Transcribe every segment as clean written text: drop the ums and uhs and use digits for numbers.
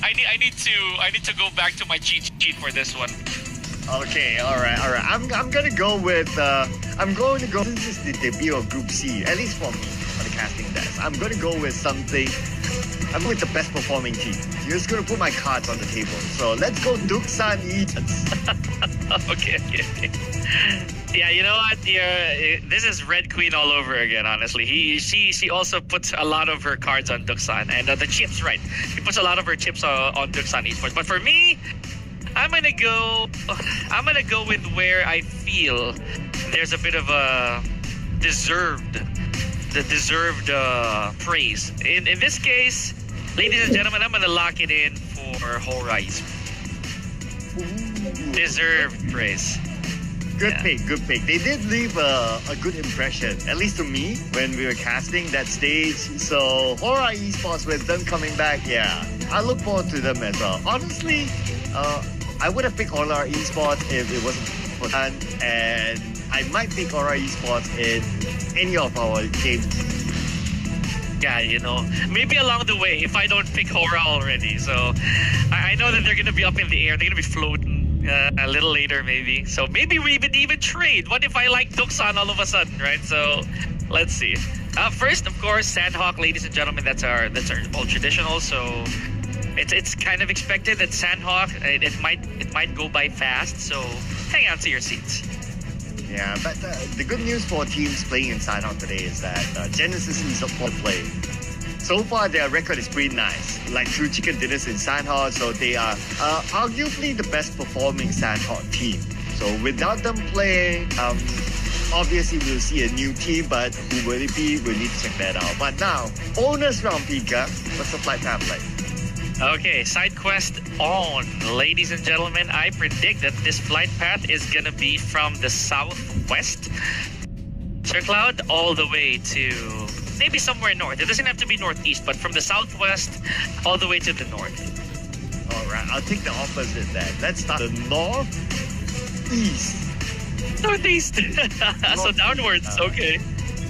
I need to go back to my cheat sheet for this one. Okay, all right. I'm gonna go with This is the debut of Group C, at least for me on the casting desk. I'm gonna go with something. I'm with the best performing team. You're just gonna put my cards on the table. So let's go Duksan Eats. Okay. Yeah, you know what? This is Red Queen all over again. Honestly, she also puts a lot of her cards on Duksan and the chips. Right, she puts a lot of her chips on Duksan Esports. But for me, I'm gonna go with where I feel there's a bit of a deserved praise. In this case, ladies and gentlemen, I'm gonna lock it in for Hora Esports. Deserved praise. Good pick. They did leave a good impression, at least to me, when we were casting that stage. So Hora Esports, with them coming back, yeah, I look forward to them as well. Honestly, I would have picked Hora Esports if it wasn't for fun, and I might pick Hora Esports in any of our games. Yeah, maybe along the way if I don't pick Hora already. So I know that they're gonna be up in the air. They're gonna be floating a little later, maybe. So maybe we would even trade. What if I like Duksan all of a sudden, right? So let's see. First, of course, Sandhawk, ladies and gentlemen. That's our old traditional. So it's kind of expected that Sandhawk it might go by fast. So hang on to your seats. Yeah, but the good news for teams playing in Sandhawk today is that Genesis is up for play. So far, their record is pretty nice. Like 2 chicken dinners in Sandhawk, so they are arguably the best performing Sandhawk team. So without them playing, obviously we'll see a new team, but who will it be? We'll need to check that out. But now, bonus round, Pika. What's the flight path like? Okay, side quest on. Ladies and gentlemen, I predict that this flight path is gonna be from the southwest, Sir Cloud, all the way to maybe somewhere north. It doesn't have to be northeast, but from the southwest all the way to the north. All right, I'll take the opposite then. Let's start the northeast. Northeast. So downwards, okay.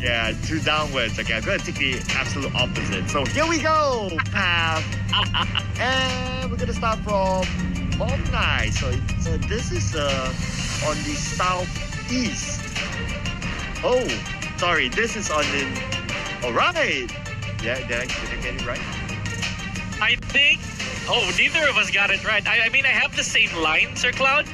Yeah, 2 downwards. Okay, I'm going to take the absolute opposite. So here we go, path. And we're going to start from Momnai. So this is on the southeast. Oh, sorry, this is on the... All right. Yeah, did I get it right? I think... Oh, neither of us got it right. I mean, I have the same line, Sir Cloud,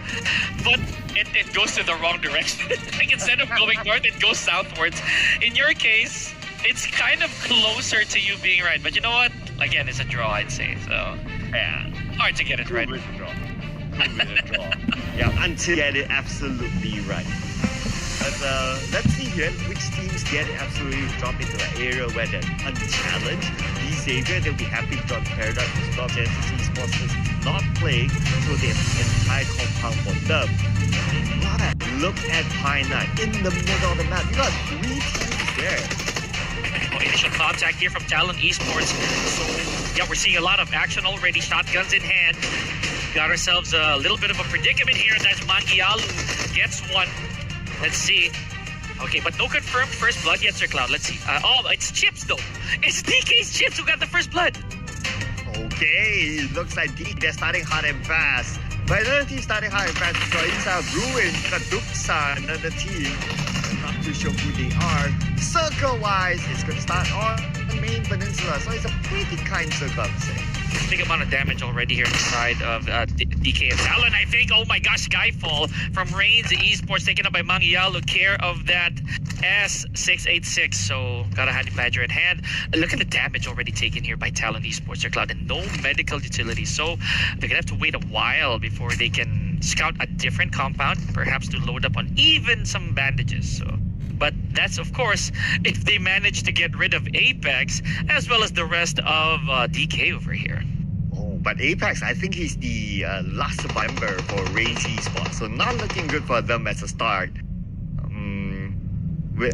but it goes to the wrong direction. Like, instead of going north, it goes southwards. In your case, it's kind of closer to you being right. But you know what? Again, it's a draw, I'd say. So, yeah, hard to get it right. With a draw. Yeah, until you get it absolutely right. But let's see here which teams get it absolutely drop into an area where they're unchallenged. Xavier, they'll be happy to drop Paradise to stop Genesis Esports is not playing, so they have an entire compound for them. Look at Pine 9 in the middle of the map. You got 3 teams there. Initial contact here from Talon Esports. So, yeah, we're seeing a lot of action already. Shotguns in hand. Got ourselves a little bit of a predicament here. That's Mangialu gets one. Let's see. Okay, but no confirmed first blood yet, Sir Cloud. Let's see. It's Chips, though. It's DK's Chips who got the first blood. Okay, looks like they're starting hard and fast. But another team starting hard and fast. So inside Ruin, Duksan, another team. I'm not too sure who they are. Circle-wise, it's going to start on the main peninsula. So it's a pretty kind circle, I would say. Big amount of damage already here on the side of DK and Talon, I think. Oh my gosh, Skyfall from Reigns Esports taken up by Mangialu. Care of that S686. So got a Honey Badger at hand. Look at the damage already taken here by Talon Esports, Sir Cloud, and no medical utility. So they're gonna have to wait a while before they can scout a different compound, perhaps to load up on even some bandages. So, but that's, of course, if they manage to get rid of Apex as well as the rest of DK over here. Oh, but Apex, I think he's the last survivor for Reigns Esports, so not looking good for them as a start.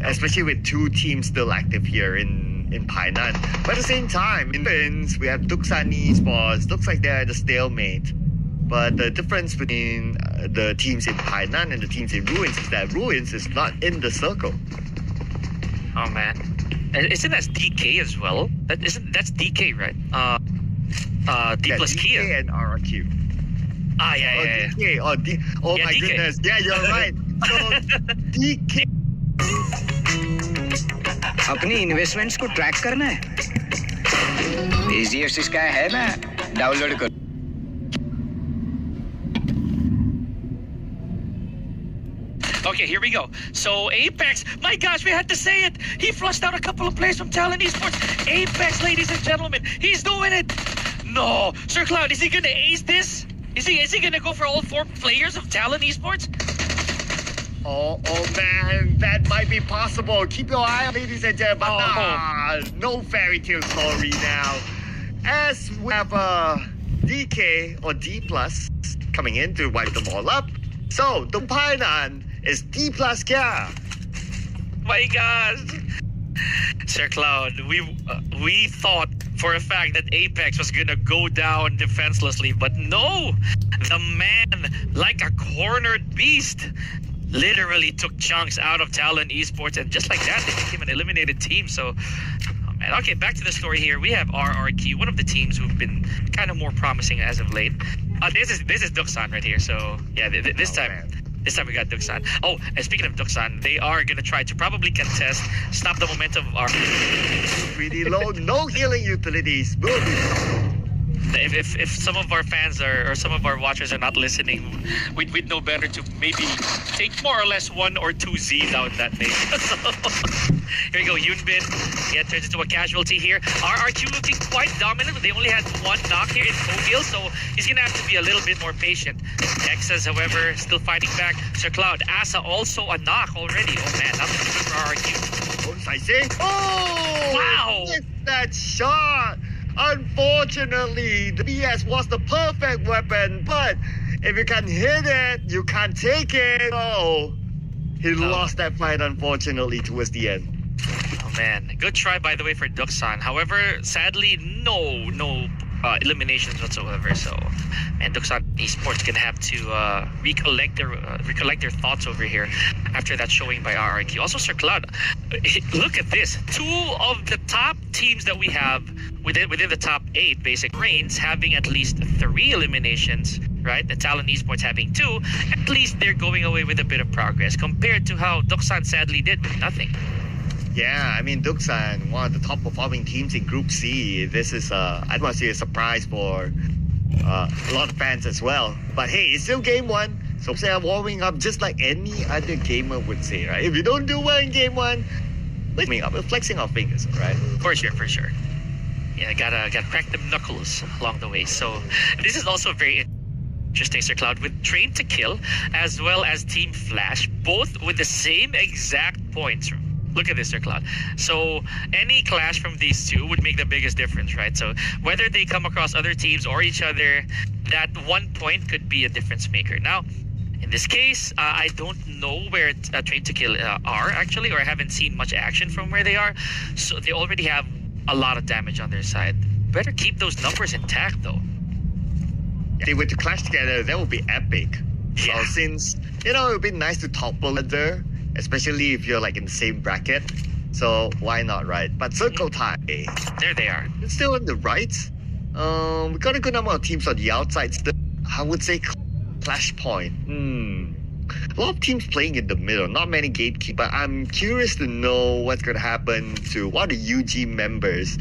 Especially with 2 teams still active here in Painan. But at the same time, in Philippines, we have Duksan Esports. Looks like they're at a stalemate. But the difference between the teams in Painan and the teams in Ruins is that Ruins is not in the circle. Oh man, isn't that DK as well? That's DK, right? D plus DK Kia. and RRQ. Ah, yeah. DK. Oh Yeah, my DK. goodness. Yeah, you're right. So DK. अपनी investments को track करना है easiest इसका है ना download कर Okay, here we go. So Apex, my gosh, we had to say it. He flushed out a couple of players from Talon Esports. Apex, ladies and gentlemen, he's doing it. No, Sir Cloud, is he gonna ace this? Is he gonna go for all 4 players of Talon Esports? Oh man, that might be possible. Keep your eye on, ladies and gentlemen. No fairy tale story now. As we have DK or D plus coming in to wipe them all up. So the Painan is D plus Kia. My gosh. Sir Cloud, we thought for a fact that Apex was gonna go down defenselessly, but no, the man, like a cornered beast, literally took chunks out of Talon Esports, and just like that, they became an eliminated team. So, oh man. Okay, back to the story here. We have RRQ, one of the teams who've been kind of more promising as of late. This is Duxan right here. So yeah, this time we got Duxan. Oh, and speaking of Duxan, they are gonna try to probably contest, stop the momentum of our. Pretty low, no healing utilities. If some of our fans or some of our watchers are not listening, we'd know better to maybe take more or less 1 or 2 Z's out that name. So, here we go, Yunbin. Yeah, turns into a casualty here. RRQ looking quite dominant. They only had 1 knock here in Pubg, so he's gonna have to be a little bit more patient. Nexus, however, still fighting back. Sir Cloud, Asa also a knock already. Oh man, that's good for RRQ. Oh, wow! Missed that shot. Unfortunately, the BS was the perfect weapon, but if you can hit it, you can't take it. Oh, he lost that fight, unfortunately, towards the end. Oh man, good try by the way for Duxan. However, sadly, no eliminations whatsoever. So, man, Duxan Esports gonna have to recollect their thoughts over here after that showing by RRQ. Also, Sir Cloud, look at this. 2 of the top teams that we have within the top 8 basic reigns having at least 3 eliminations, right? The Talon Esports having 2. At least they're going away with a bit of progress compared to how Duxan sadly did with nothing. Yeah, I mean, Duxan, one of the top performing teams in Group C. This is, I don't want to say a surprise for a lot of fans as well. But hey, it's still game 1. So they're warming up just like any other gamer would say, right? If you don't do well in game 1, warming up, we're flexing our fingers, right? For sure. Yeah, gotta crack them knuckles along the way. So this is also very interesting, Sir Cloud, with Train to Kill as well as Team Flash, both with the same exact points. Look at this, Sir Cloud. So any clash from these 2 would make the biggest difference, right? So whether they come across other teams or each other, that 1 point could be a difference maker. Now, in this case, I don't know where Train to Kill are actually, or I haven't seen much action from where they are. So they already have a lot of damage on their side. Better keep those numbers intact, though. If they were to clash together, that would be epic. Yeah. So since, it would be nice to topple other, especially if you're like in the same bracket. So why not, right? But Circle Time, There they are. it's still on the right. We got a good number of teams on the outside still. I would say Clash Point. A lot of teams playing in the middle, not many gatekeeper. I'm curious to know what's going to happen to one of the UG members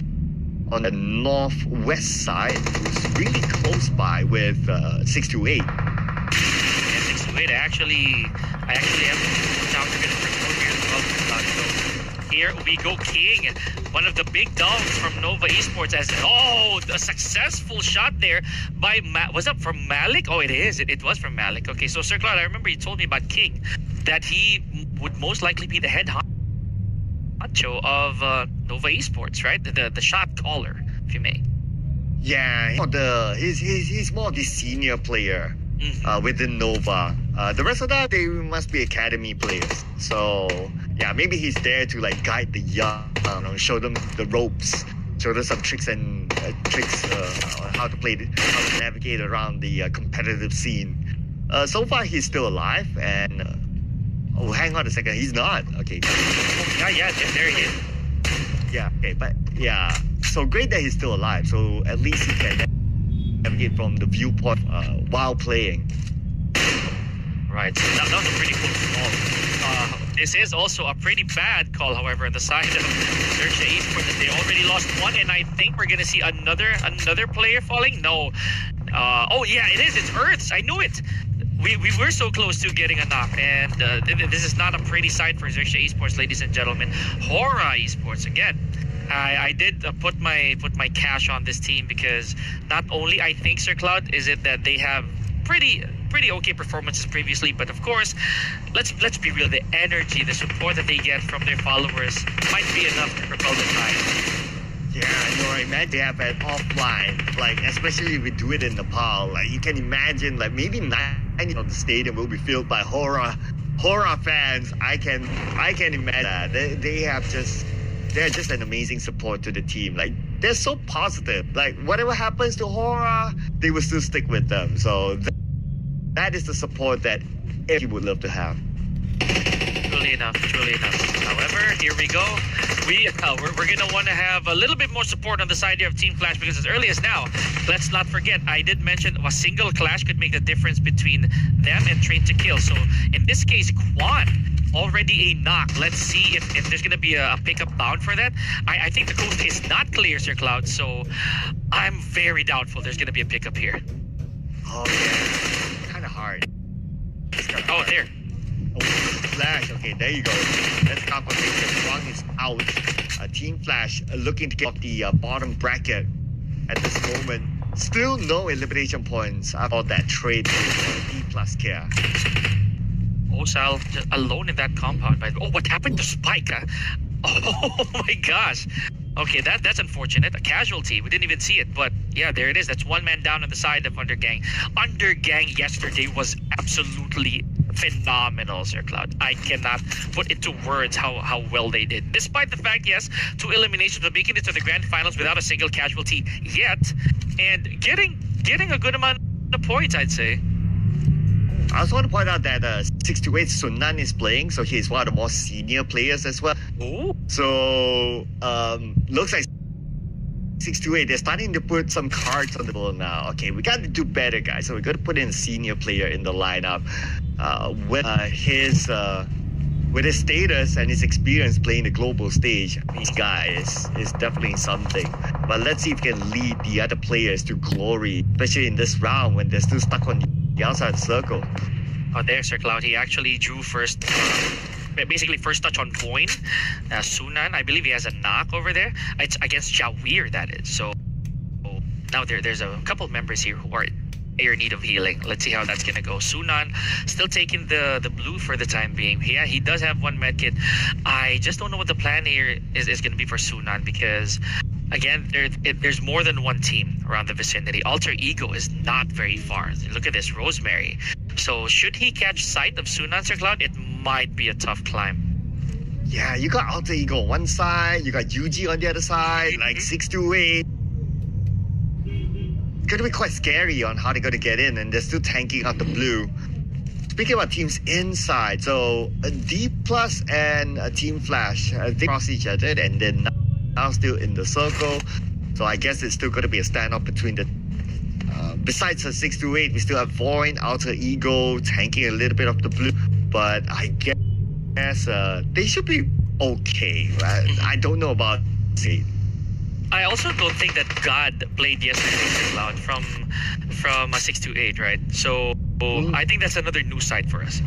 on the northwest side, who's really close by with 628. Yeah, 628. I actually have counter going to promote here as well. So here we go, King, one of the big dogs from Nova Esports. As a successful shot there by was that from Malik? Oh, it is. It was from Malik. Okay, so Sir Cloud, I remember you told me about King that he would most likely be the head honcho of Nova Esports, right? The shot caller, if you may. Yeah, he's more of the senior player within Nova. The rest of that, they must be academy players. So yeah, maybe he's there to like guide the young, show them the ropes, show them some tricks and on how to navigate around the competitive scene. So far, he's still alive, and oh, hang on a second, he's not. Okay. Yeah, there he is. Yeah. Okay, but yeah. So great that he's still alive. So at least he can navigate from the viewpoint while playing. Right, so that was a pretty cool call. This is also a pretty bad call, however, on the side of Search Esports, that they already lost one, and I think we're gonna see another player falling. No, oh yeah, it is. It's Earths. I knew it. We were so close to getting a knock, and this is not a pretty sight for Xerxia Esports, ladies and gentlemen. Hora Esports again. I did put my cash on this team because not only I think Sir Cloud is it that they have pretty okay performances previously, but of course, let's be real. The energy, the support that they get from their followers might be enough to propel them high. Yeah, imagine they have an offline, like especially if we do it in Nepal. Like you can imagine, like maybe 90% of the stadium will be filled by Hora fans. I can imagine that they're just an amazing support to the team. Like they're so positive. Like whatever happens to Hora, they will still stick with them. So that is the support that everyone would love to have. Truly enough. However, here we go. We're gonna want to have a little bit more support on the side here of Team Clash, because as early as now, let's not forget, I did mention a single clash could make the difference between them and Train to Kill. So in this case, Quan already a knock. Let's see if there's gonna be a pickup bound for that. I think the coast is not clear, Sir Cloud, so I'm very doubtful there's gonna be a pickup here. Oh yeah, kind of hard. Oh, there. Oh, Flash. Okay, there you go. That's confirmation. Wrong is out. Team Flash looking to get off the bottom bracket at this moment. Still no elimination points after that trade with E+ Care. Osal alone in that compound. Oh, what happened to Spike? Oh my gosh. Okay, that's unfortunate. A casualty. We didn't even see it, but yeah, there it is. That's one man down on the side of Undergang. Undergang yesterday was absolutely phenomenal, Sir Cloud. I cannot put into words how well they did. Despite the fact, yes, 2 eliminations, but making it to the grand finals without a single casualty yet, and getting a good amount of points, I'd say. I also want to point out that 628 Sunan is playing, so he's one of the more senior players as well. Ooh. So looks like 628, they're starting to put some cards on the table now. Okay, we got to do better, guys. So we're going to put in a senior player in the lineup with his status and his experience playing the global stage. This guy is definitely something. But let's see if he can lead the other players to glory, especially in this round when they're still stuck on the outside circle. Oh, there's Sir Cloud. He actually drew first, basically first touch on Voin. Sunan, I believe he has a knock over there. It's against Jawir, that is. So now there's a couple members here who are in need of healing. Let's see how that's gonna go. Sunan still taking the blue for the time being. Yeah, he does have one medkit. I just don't know what the plan here is gonna be for Sunan, because again, there's more than one team around the vicinity. Alter Ego is not very far. Look at this, Rosemary. So should he catch sight of Sunan, Sir Cloud, it might be a tough climb. Yeah, you got Alter Ego on one side, you got Yuji on the other side, like 628. It's gonna be quite scary on how they're gonna get in, and they're still tanking out the blue. Speaking about teams inside, so D+ and Team Flash, they cross each other, and then now still in the circle. So I guess it's still gonna be a standoff between the besides the 628, we still have Void, Alter Ego, tanking a little bit of the blue, but I guess they should be okay, right? I don't know about it. I also don't think that God played yesterday, Sir Cloud, from a 628, right? So I think that's another new side for us.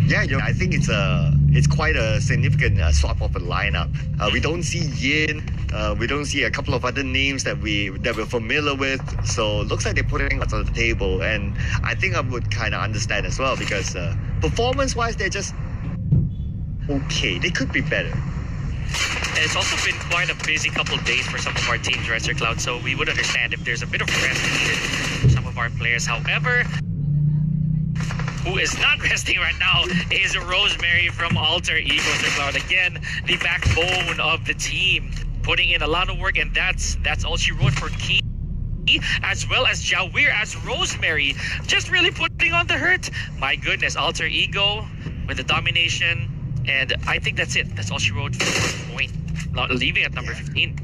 Yeah, I think it's quite a significant swap of a lineup. We don't see Yin, we don't see a couple of other names that we're familiar with. So it looks like they're putting lots on the table, and I think I would kind of understand as well, because performance-wise, they're just okay. They could be better. And it's also been quite a busy couple of days for some of our teams, right, Sir Cloud? So we would understand if there's a bit of rest needed for some of our players. However, who is not resting right now is Rosemary from Alter Ego, Sir Cloud. Again, the backbone of the team, putting in a lot of work, and that's all she wrote for Key, as well as Jawir, as Rosemary, just really putting on the hurt. My goodness, Alter Ego with the domination, and I think that's it. That's all she wrote for Point, leaving at number 15.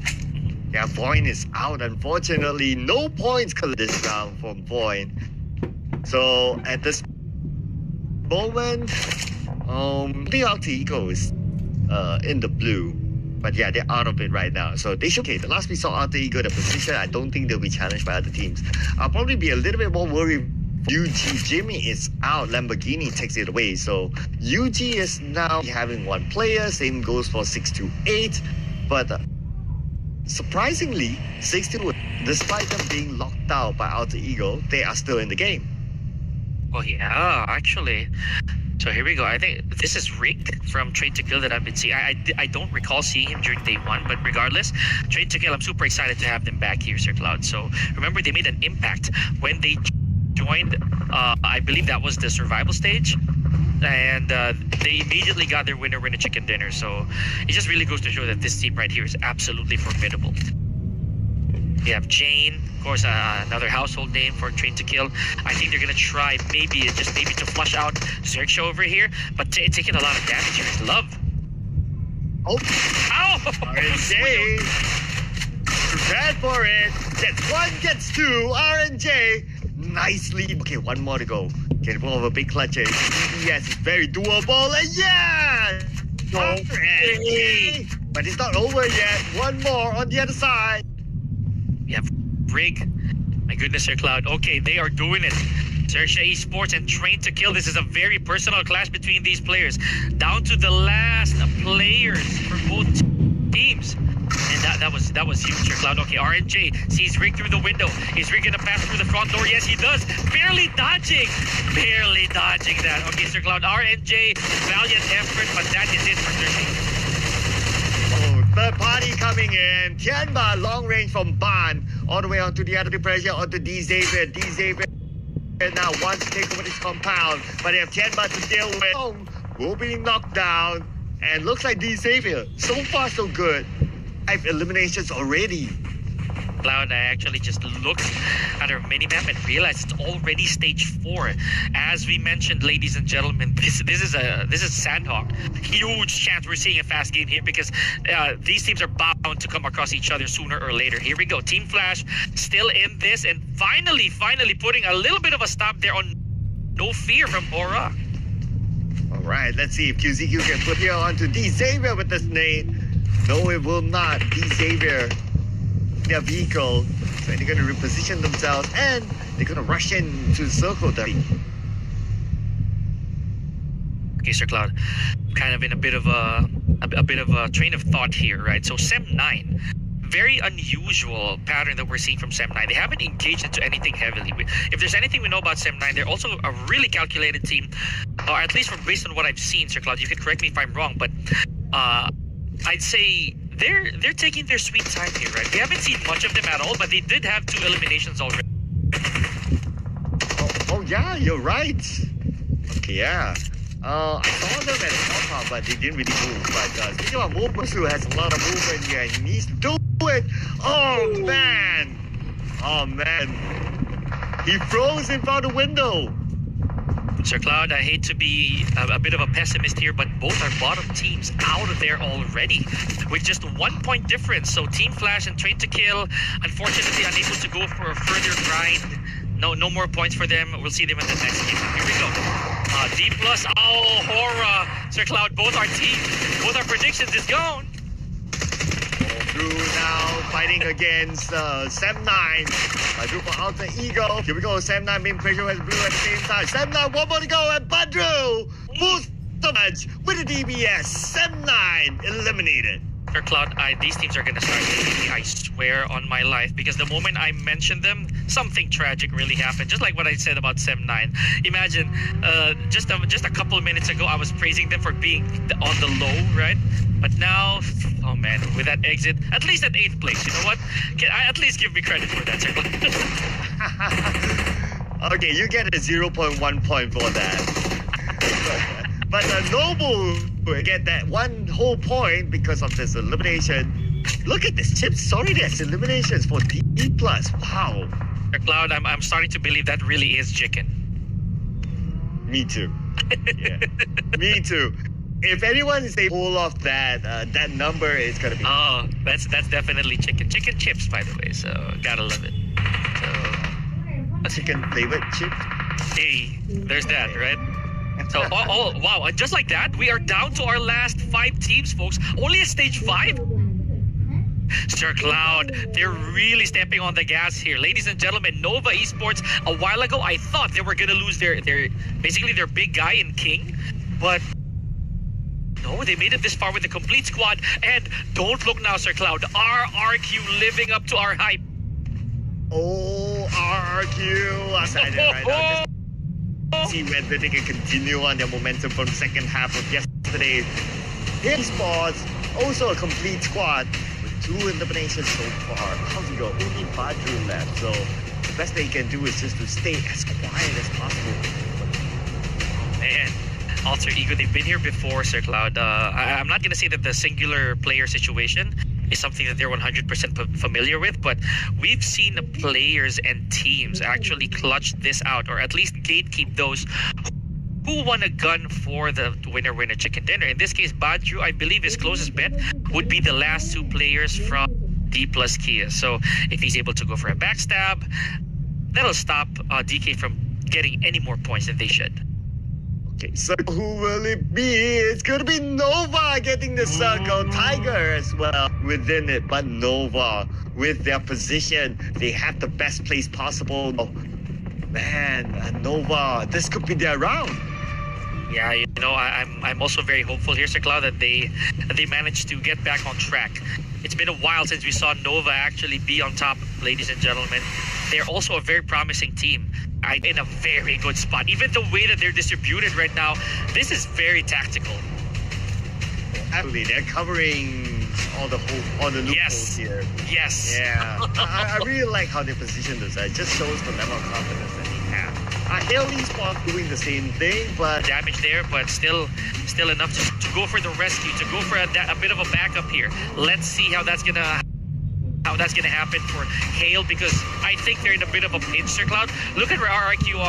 Yeah, Voin is out, unfortunately. No points this round from Voin. So at this moment, the Alter Ego is in the blue. But yeah, they're out of it right now. So they should. Okay, the last we saw Alter Ego, the position, I don't think they'll be challenged by other teams. I'll probably be a little bit more worried. UG Jimmy is out. Lamborghini takes it away. So UG is now having one player. Same goes for 628. But surprisingly, 628, despite them being locked out by Alter Ego, they are still in the game. Oh yeah, actually. So here we go. I think this is Rick from Train to Kill that I've been seeing. I don't recall seeing him during day one, but regardless, Train to Kill, I'm super excited to have them back here, Sir Cloud. So remember, they made an impact when they joined. I believe that was the survival stage, and they immediately got their winner chicken dinner. So it just really goes to show that this team right here is absolutely formidable. We have Jane, of course, another household name for Train to Kill. I think they're gonna try maybe to flush out Xerxia over here, but taking a lot of damage here is Love. Oh, ow! RNJ, prepared for it. Gets one, gets two. RNJ, nicely. Okay, one more to go. Can pull off a big clutch. Yes, it's very doable. And yeah, RNJ. But it's not over yet. One more on the other side. We have Rig. My goodness, Sir Cloud. Okay, they are doing it. Xerxia Esports and Train to Kill. This is a very personal clash between these players. Down to the last players for both teams. And that was huge, Sir Cloud. Okay, RNJ sees Rig through the window. Is Rig gonna pass through the front door? Yes, he does. Barely dodging that. Okay, Sir Cloud. RNJ, valiant effort, but that is it for Xerxia. Third party coming in. Tianba, long range from Ban, all the way onto the other pressure onto D Xavier. D Xavier now wants to take over this compound, but they have Tianba to deal with. Will be knocked down, and looks like D Xavier. So far, so good. 5 eliminations already. Cloud, I actually just looked at our minimap and realized it's already stage 4. As we mentioned, ladies and gentlemen, this is Sandhawk. Huge chance we're seeing a fast game here because these teams are bound to come across each other sooner or later. Here we go. Team Flash still in this, and finally putting a little bit of a stop there on No Fear from Aura. All right, let's see if QZQ can put here onto D Xavier with this nade. No, it will not. D Xavier, their vehicle, so they're going to reposition themselves and they're going to rush in to the circle. Okay, Sir Cloud, kind of in a bit of a train of thought here, right? So Sem9, very unusual pattern that we're seeing from Sem9. They haven't engaged into anything heavily. If there's anything we know about Sem9, they're also a really calculated team, or at least based on what I've seen, Sir Cloud. You can correct me if I'm wrong, but I'd say they're taking their sweet time here, right? We haven't seen much of them at all, but they did have 2 eliminations already. Oh yeah, you're right. Okay, yeah. I saw them at the compound, but they didn't really move. But speaking of movement, who has a lot of movement here, and he needs to do it. Oh man, he froze in front of the window. Sir Cloud, I hate to be a bit of a pessimist here, but both are bottom teams out of there already with just 1 point difference. So Team Flash and Train to Kill, unfortunately unable to go for a further grind. No more points for them. We'll see them in the next game. Here we go. D+, oh, horror. Sir Cloud, both our predictions is gone. Through now, fighting against Sem9. Group for Alter Ego. Here we go. Sem9 being pressured with blue at the same time. Sem9, one more to go, and Badru moves the match with a DBS. Sem9 eliminated. Sir Cloud, these teams are gonna start hating me, I swear on my life, because the moment I mentioned them, something tragic really happened. Just like what I said about Sem9. Imagine, just a couple of minutes ago, I was praising them for being on the low, right? But now, oh man, with that exit, at least at 8th place, you know what? At least give me credit for that, Sir Cloud. Okay, you get a 0.1 point for that. But Noble will get that 1 whole point because of this elimination. Look at this, Chip. Sorry, there's eliminations for D+. Wow. Sir Cloud, I'm starting to believe that really is chicken. Me too. Yeah. Me too. If anyone is able to pull off that number, it's gonna be. Oh, that's definitely chicken chips, by the way. So gotta love it. So Chicken flavored chip. hey, there's that, right? So oh wow, and just like that, we are down to our last 5 teams, folks. Only at stage 5. Sir Cloud, they're really stepping on the gas here. Ladies and gentlemen, Nova Esports, a while ago, I thought they were going to lose their basically their big guy in King. But no, they made it this far with a complete squad. And don't look now, Sir Cloud. RRQ living up to our hype. Oh, RRQ. Excited right now. Just see whether they can continue on their momentum from the second half of yesterday. Esports, also a complete squad. 2 eliminations so far. How's it go? Only Badru left, so the best they can do is just to stay as quiet as possible. Man, Alter Ego, they've been here before, Sir Cloud. I'm not going to say that the singular player situation is something that they're 100% familiar with, but we've seen players and teams actually clutch this out, or at least gatekeep those who won a gun for the winner chicken dinner. In this case, Badru, I believe his closest bet would be the last 2 players from D plus Kia. So if he's able to go for a backstab, that'll stop DK from getting any more points than they should. Okay, so who will it be? It's gonna be Nova getting the circle. Tiger as well within it, but Nova, with their position, they have the best place possible. Oh, man, Nova, this could be their round. Yeah, you know, I'm also very hopeful here, Sir Cloud, that they managed to get back on track. It's been a while since we saw Nova actually be on top, ladies and gentlemen. They're also a very promising team. In a very good spot. Even the way that they're distributed right now, this is very tactical. Absolutely, they're covering all the loopholes here. Yes. Yeah. I really like how they position this. It just shows the level of confidence that they have. Hail Esports doing the same thing, but damage there, but still enough to go for the rescue, to go for a bit of a backup here. Let's see how that's gonna happen for Hale, because I think they're in a bit of a pinch, Sir Cloud. Look at where RRQ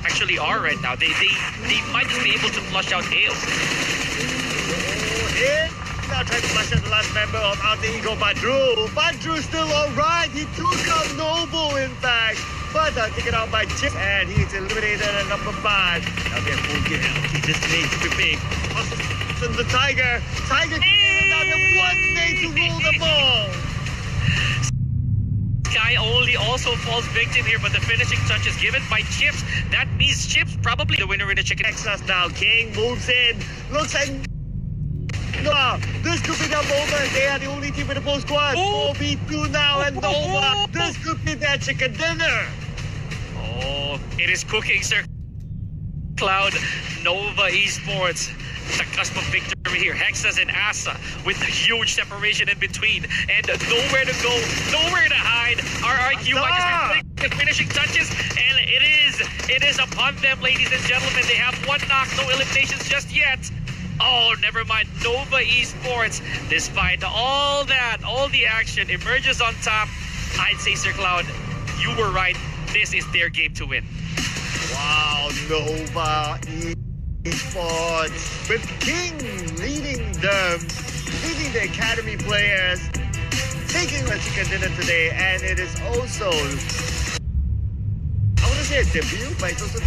actually are right now. They might just be able to flush out Hale. Now trying to flush out the last member of Alter Ego, Badru. Badru's still alright. He took out Noble, in fact. But taken out by Chip, and he's eliminated at number 5. Now they're full gear. He just needs to be awesome. The Tiger. Tiger another 1 day to rule the ball. Sky only also falls victim here, but the finishing touch is given by Chips. That means Chips probably the winner in the chicken. Texas now. King moves in. Looks like Nova. This could be the moment. They are the only team with a full squad. 4v2 now, and Nova. This could be their chicken dinner. Oh, it is cooking, Sir Cloud. Nova Esports, the cusp of victory here. Hexas and Asa with the huge separation in between, and nowhere to go, nowhere to hide. RRQ might just be the finishing touches, and it is upon them, ladies and gentlemen. They have 1 knock, no eliminations just yet. Oh, never mind. Nova Esports, despite all the action, emerges on top. I'd say, Sir Cloud, you were right. This is their game to win. Wow, Nova Esports with King leading the academy players, taking the chicken dinner today, and it is also, I want to say a debut, but it's also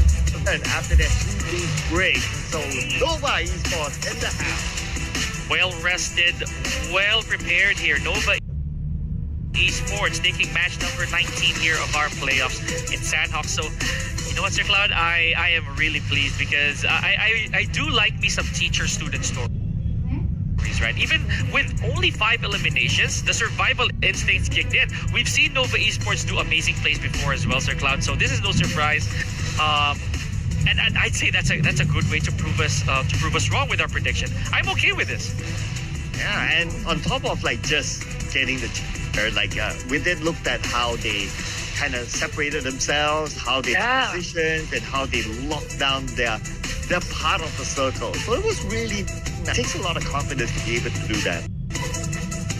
after their 2-week break. So Nova Esports in the house. Well rested, well prepared here. Nova Esports taking match number 19 here of our playoffs in Sandhawk. So, you know what, Sir Cloud? I am really pleased, because I do like me some teacher-student stories, right? Even with only 5 eliminations, the survival instincts kicked in. We've seen Nova Esports do amazing plays before as well, Sir Cloud. So this is no surprise. And I'd say that's a good way to prove us wrong with our prediction. I'm okay with this. Yeah, and on top of like just getting the we did look at how they kind of separated themselves, how they positioned, and how they locked down their part of the circle. So it was really, it takes a lot of confidence to be able to do that.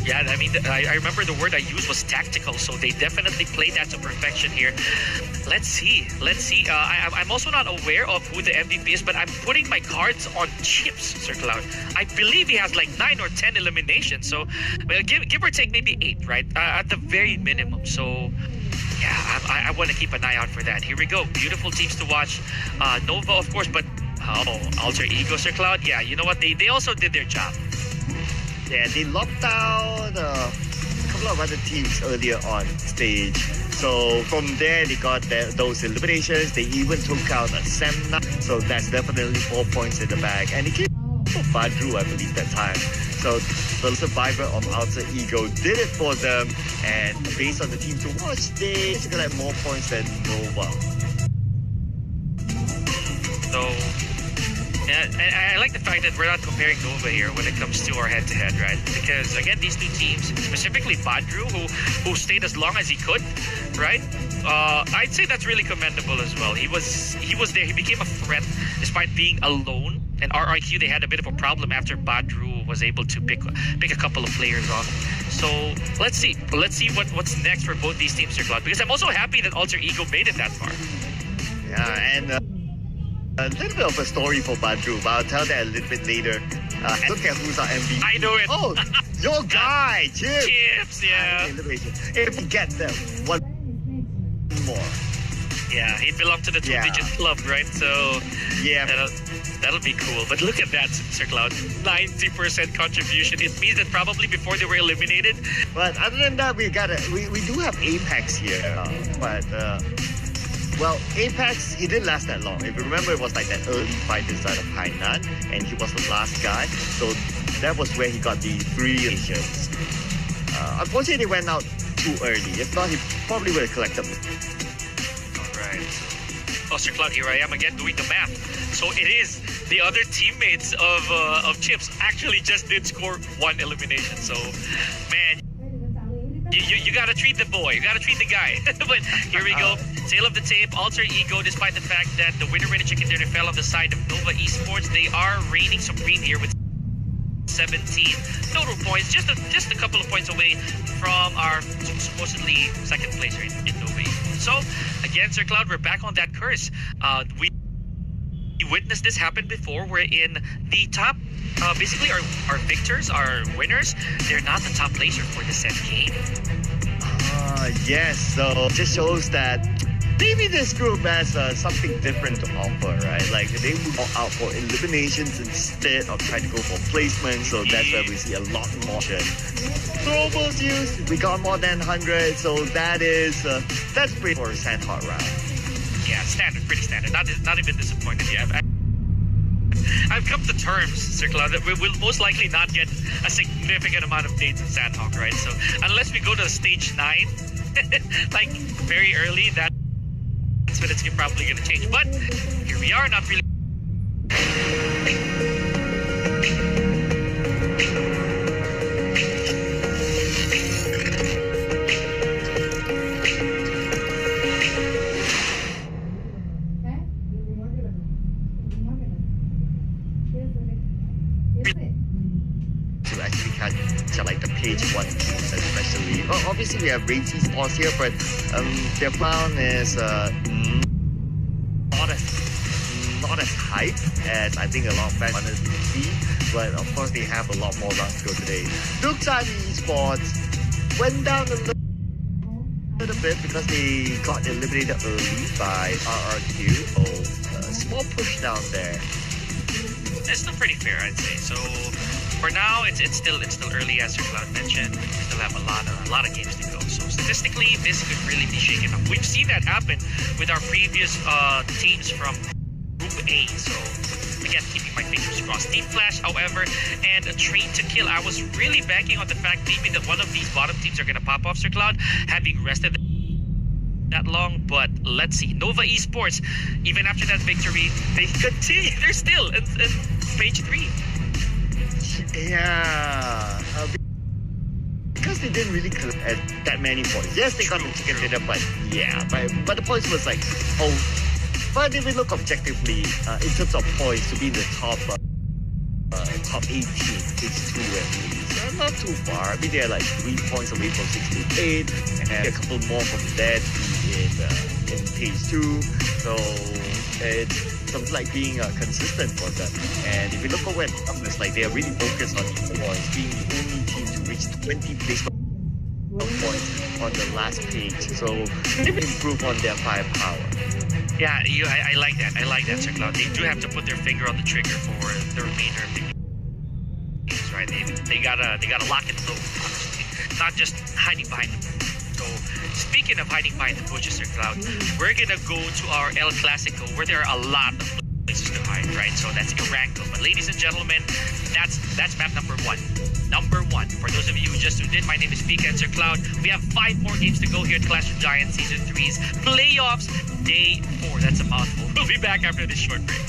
Yeah, I mean, I remember the word I used was tactical, so they definitely played that to perfection here. Let's see. I'm also not aware of who the MVP is, but I'm putting my cards on Chips, Sir Cloud. I believe he has like 9 or 10 eliminations. So, well, give or take maybe 8, right? At the very minimum. So, yeah, I want to keep an eye out for that. Here we go. Beautiful teams to watch. Nova, of course, but Alter Ego, Sir Cloud. Yeah, you know what? They also did their job. Yeah, they locked out a couple of other teams earlier on stage. So from there, they got those eliminations. They even took out a Semna. So that's definitely 4 points in the bag. And it came from Badru, I believe, that time. So the survivor of Alter Ego did it for them. And based on the teams to watch, they basically had more points than Nova. So, yeah, I like the fact that we're not comparing Nova here when it comes to our head-to-head, right? Because again, these two teams, specifically Badru, who stayed as long as he could, right? I'd say that's really commendable as well. He was there. He became a threat despite being alone. And RRQ, they had a bit of a problem after Badru was able to pick a couple of players off. So let's see what's next for both these teams, Sir Cloud. Because I'm also happy that Alter Ego made it that far. Yeah, and a little bit of a story for Badru, but I'll tell that a little bit later. Look at who's our MVP. I know it. Oh, your guy, Chips. Chips, yeah. If we get them one more. Yeah, he belonged to the two-digit club, right? So yeah, that'll be cool. But look at that, Sir Cloud. 90% contribution. It means that probably before they were eliminated. But other than that, we do have Apex here. Well, Apex, he didn't last that long. If you remember, it was like that early fight inside of Hainan, and he was the last guy. So that was where he got the 3 eliminations. Unfortunately, they went out too early. If not, he probably would have collected them. Alright. Oh, Sir Cloud, here I am again doing the math. So it is the other teammates of Chips actually just did score 1 elimination. So, man, you gotta treat the boy. You gotta treat the guy. But here we go. Tail of the tape, Alter Ego, despite the fact that the winner in the chicken dinner fell on the side of Nova Esports, they are reigning supreme here with 17 total points, just a couple of points away from our supposedly second placer in Nova Esports. So, again, Sir Cloud, we're back on that curse. We witnessed this happen before. We're in the top, basically our victors, our winners, they're not the top placer for the set game. Yes, so it just shows that maybe this group has something different to offer, right? Like they move out for eliminations instead of trying to go for placement, so that's where we see a lot more action. Throwables used, we got more than 100, so that's pretty for a Sandhawk round. Yeah, standard, pretty standard. Not even disappointed yet. I've come to terms, Sir Cloud, that we will most likely not get a significant amount of dates in Sandhawk, right? So unless we go to stage 9, like very early, that's when it's probably going to change. But here we are, not really. Like the page 1 teams especially. Well, obviously we have Rage Esports here, but their plan is not as hype as I think a lot of fans wanted to see. But of course they have a lot more rounds to go today. Dukshan Esports went down a little bit because they got eliminated early by RRQ. So small push down there. It's still pretty fair, I'd say. So for now, it's still early, as Sir Cloud mentioned. We still have a lot of games to go. So statistically, this could really be shaken up. We've seen that happen with our previous teams from Group A. So again, keeping my fingers crossed. Team Flash, however, and Train to Kill. I was really banking on the fact maybe that one of these bottom teams are gonna pop off, Sir Cloud, having rested that long, but let's see. Nova Esports, even after that victory, they continue. They're still in page 3. Yeah, because they didn't really collect that many points. Yes, they got the chicken dinner, but yeah, but the points was like, but if we look objectively, in terms of points, to be in the top 18, page 2 at least, not too far. I mean, they're like 3 points away from 6 to 8, and a couple more from there to be in in page 2. So it's something like being consistent for them. And if you look over at numbers, like they are really focused on esports being the only team to reach 20 placement points on the last page. So they will improve on their firepower. Yeah, I like that. I like that, Sir Cloud. They do have to put their finger on the trigger for the remainder of the games, right? They gotta lock it low, not just hiding behind the bush. So speaking of hiding behind the bushes, Sir Cloud, we're gonna go to our El Clasico where there are a lot of places to hide, right? So that's Irango. But ladies and gentlemen, that's map number 1. Number 1. For those of you who just tuned in, my name is Pika and Sir Cloud. We have 5 more games to go here at Clash of Giants Season 3's Playoffs Day 4. That's a mouthful. We'll be back after this short break.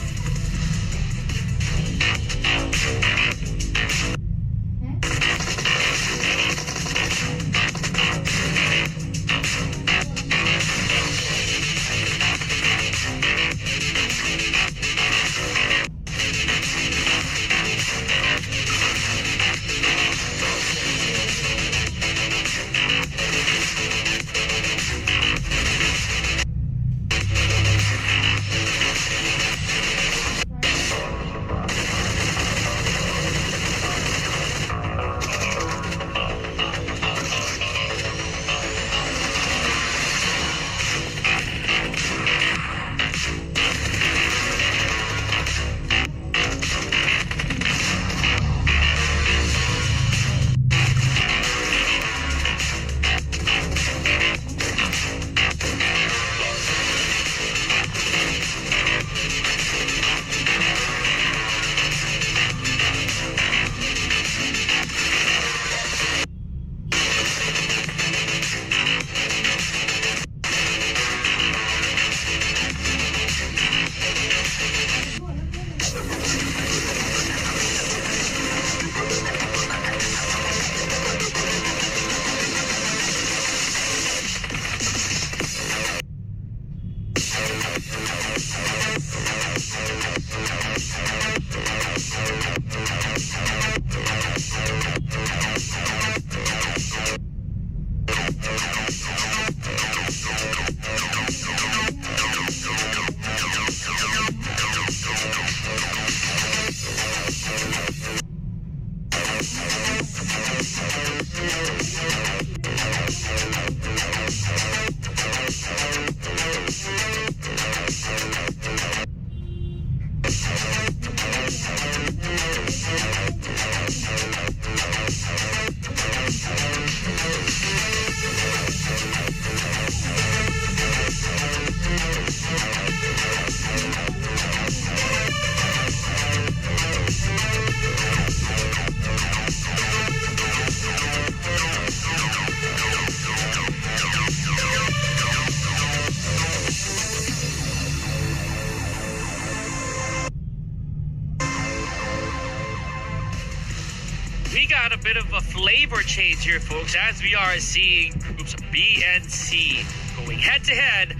We got a bit of a flavor change here, folks, as we are seeing groups B and C going head-to-head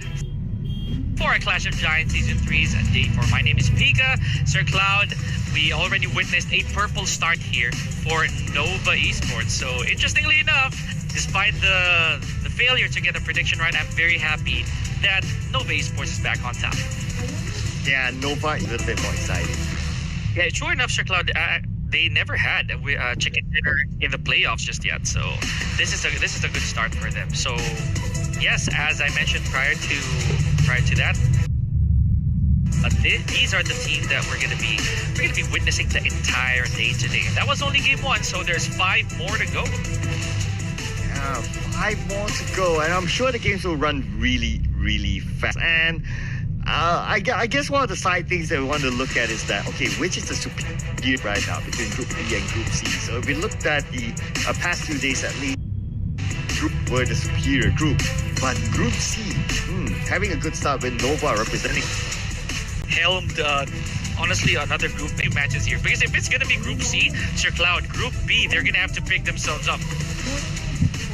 for a Clash of Giants Season 3's Day 4. My name is Pika. Sir Cloud, we already witnessed a purple start here for Nova Esports. So, interestingly enough, despite the failure to get a prediction right, I'm very happy that Nova Esports is back on top. Yeah, Nova is a little bit more exciting. Yeah, sure enough, Sir Cloud, they never had a chicken dinner in the playoffs just yet. So this is a good start for them. So yes, as I mentioned prior to that, these are the teams that we're gonna be witnessing the entire day today. And that was only game 1, so there's 5 more to go. Yeah, 5 more to go, and I'm sure the games will run really, really fast. And I guess one of the side things that we want to look at is that, okay, which is the superior right now between Group B and Group C? So if we looked at the past 2 days at least, Group were the superior group. But Group C, having a good start with Nova representing. Helmed, honestly, another Group A matches here. Because if it's going to be Group C, Sir Cloud, Group B, they're going to have to pick themselves up.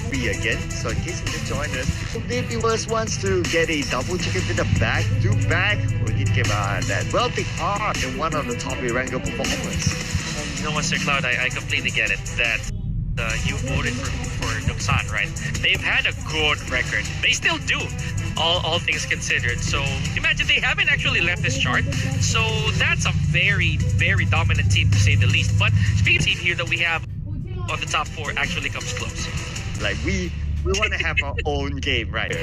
B again, so in case you just joined us, they be first ones to get a double chicken dinner back-to-back. We did give that well-big part in one of the top Irango performance. You know what, Sir Cloud, I completely get it. That you voted for Nuksan, right? They've had a good record. They still do, all things considered. So imagine they haven't actually left this chart. So that's a very, very dominant team to say the least. But speaking of team here that we have on the top 4 actually comes close. Like we want to have our own game, right?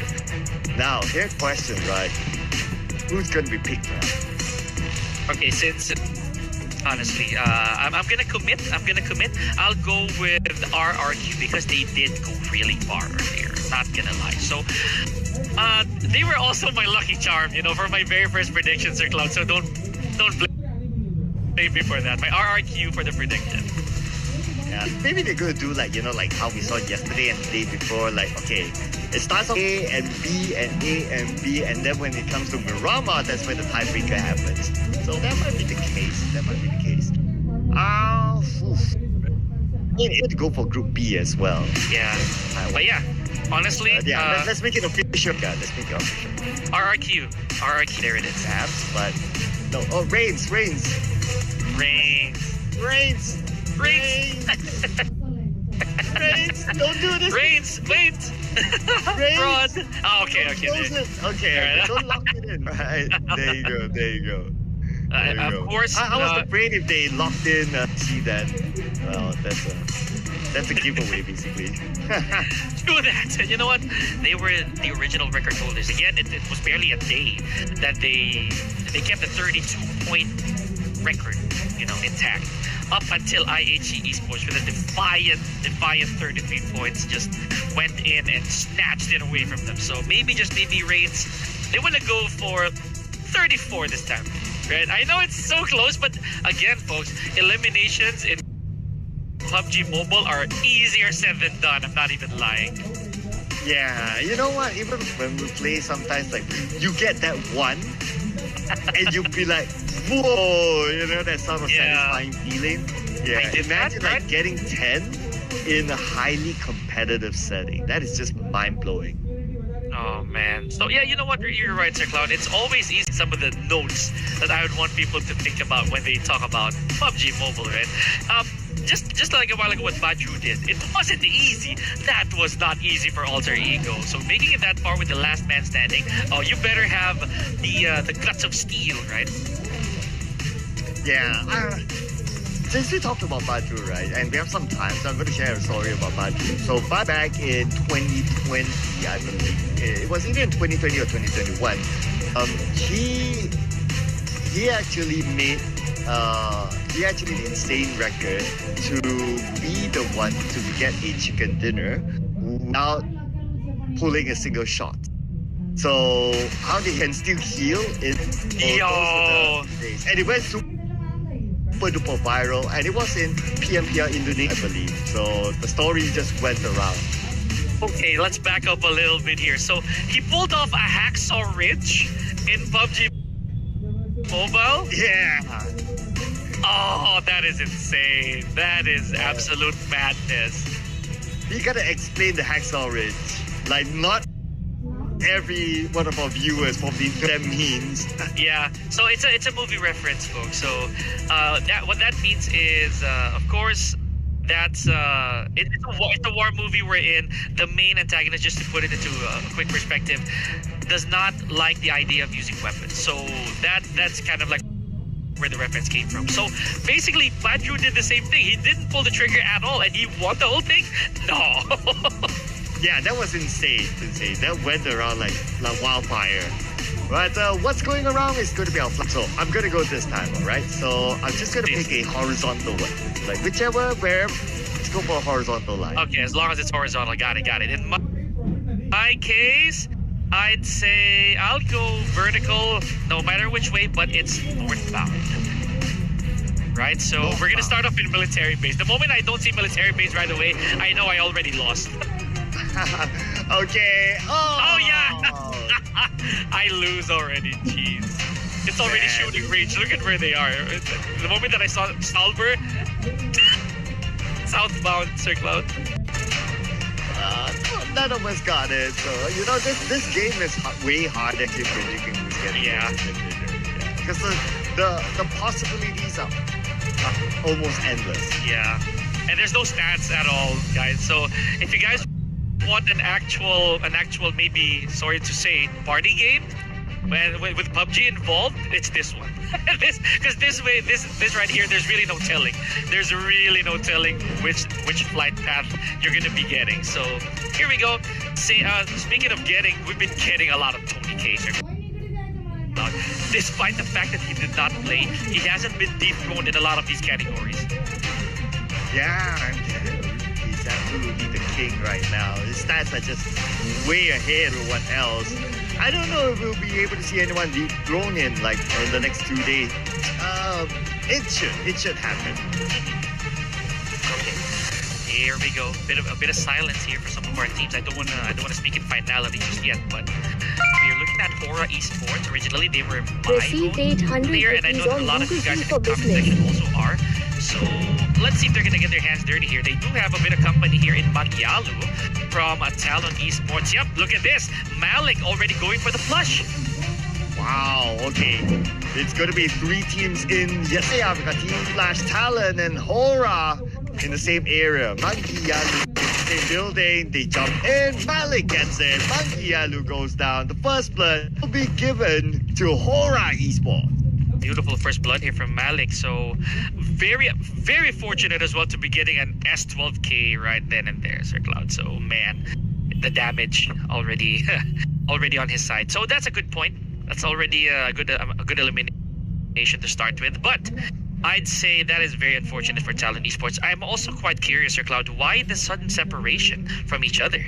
Now, here's the question, right? Who's gonna be picked now? Okay, since honestly, I'm gonna commit. I'll go with RRQ because they did go really far earlier. Not gonna lie. So, they were also my lucky charm, for my very first prediction, Sir Cloud. So don't blame me for that. My RRQ for the prediction. Yeah, maybe they're gonna do like how we saw yesterday and the day before. Like, okay, it starts off A and B and A and B, and then when it comes to Miramar, that's when the tiebreaker happens. So that might be the case. Need to go for Group B as well. Yeah, but yeah, honestly, let's make it official. Yeah, let's make it official. RRQ, there it is. Perhaps, but no. Oh, Reigns. Reigns, don't do this. Reigns, wait. Rod. Oh, okay. Close it. Okay, Right. don't lock it in. Right, there you go. Of course. I was afraid if they locked in see that. Well, that's a giveaway basically. Do that. You know what? They were the original record holders. Again, it was barely a day that they kept a 32-point record, intact. Up until IHE Esports with a defiant 33 points just went in and snatched it away from them. So maybe Reigns, they want to go for 34 this time, right? I know it's so close, but again, folks, eliminations in PUBG Mobile are easier said than done. I'm not even lying. Yeah, you know what? Even when we play, sometimes like you get that one, and you'll be like, whoa, that sort of satisfying feeling. Yeah, imagine like getting 10 in a highly competitive setting. That is just mind blowing. Oh man. So yeah, you know what? You're right, Sir Cloud. It's always easy. Some of the notes that I would want people to think about when they talk about PUBG Mobile, right? Just like a while ago what Badru did. It wasn't easy. That was not easy for Alter Ego. So making it that far with the last man standing, you better have the guts of steel, right? Yeah. Since we talked about Badru, right, and we have some time, so I'm going to share a story about Badru. So back in 2020, I believe, it was either in 2020 or 2021, he actually made the insane record to be the one to get a chicken dinner without pulling a single shot. So how they can still heal in those days. And it went super duper viral, and it was in PMPR Indonesia, I believe. So the story just went around. Okay, let's back up a little bit here. So he pulled off a hacksaw ridge in PUBG Mobile? Yeah. Oh, that is insane. That is absolute madness. You gotta explain the hacksaw ridge. Like, not every one of our viewers probably know what that means. Yeah, so it's a movie reference, folks. So what that means is, of course, it's a war movie wherein the main antagonist, just to put it into a quick perspective, does not like the idea of using weapons. So that's kind of like where the reference came from. So basically, Badru did the same thing. He didn't pull the trigger at all, and he won the whole thing. No. Yeah, that was insane. That went around like wildfire. But what's going around is going to be our flag. So I'm going to go this time, alright? So I'm just going to pick a horizontal one. Like where, let's go for a horizontal line. Okay, as long as it's horizontal. Got it. In my case, I'd say I'll go vertical no matter which way, but it's northbound. Right? So we're going to start off in military base. The moment I don't see military base right away, I know I already lost. Okay. Oh yeah. I lose already. Jeez. It's already shooting range. Look at where they are. The moment that I saw Stalber, southbound, Sir Cloud. None of us got it. So, this game is way harder to predicting who's getting it. Because the possibilities are almost endless. Yeah. and there's no stats at all, guys. So if you guys want an actual maybe, sorry to say, party game with PUBG involved, it's this one. Because this right here, there's really no telling. There's really no telling which flight path you're gonna be getting. So here we go. Speaking of getting, we've been getting a lot of Tony K. Despite the fact that he did not play, he hasn't been dethroned in a lot of these categories. Yeah, he's absolutely the king right now. His stats are just way ahead of everyone else. I don't know if we'll be able to see anyone thrown in like in the next 2 days. It should happen. Okay, here we go. A bit of silence here for some of our teams. I don't wanna speak in finality just yet, but we're looking at Hora Esports. Originally, they were my player, and I know that a lot of you guys in the comment section also are. So let's see if they're gonna get their hands dirty here. They do have a bit of company here in Mangyalu from Talon Esports. Yep, look at this. Malik already going for the flush. Wow, okay. It's going to be 3 teams in. Yes, they have got Team Flash, Talon, and Hora in the same area. Mangyalu in the same building. They jump in. Malik gets it. Mangyalu goes down. The first blood will be given to Hora Esports. Beautiful first blood here from Malik. So very, very fortunate as well to be getting an S12K right then and there, Sir Cloud. So man, the damage already on his side. So that's a good point. That's already a good elimination to start with. But I'd say that is very unfortunate for Talon Esports. I'm also quite curious, Sir Cloud, why the sudden separation from each other?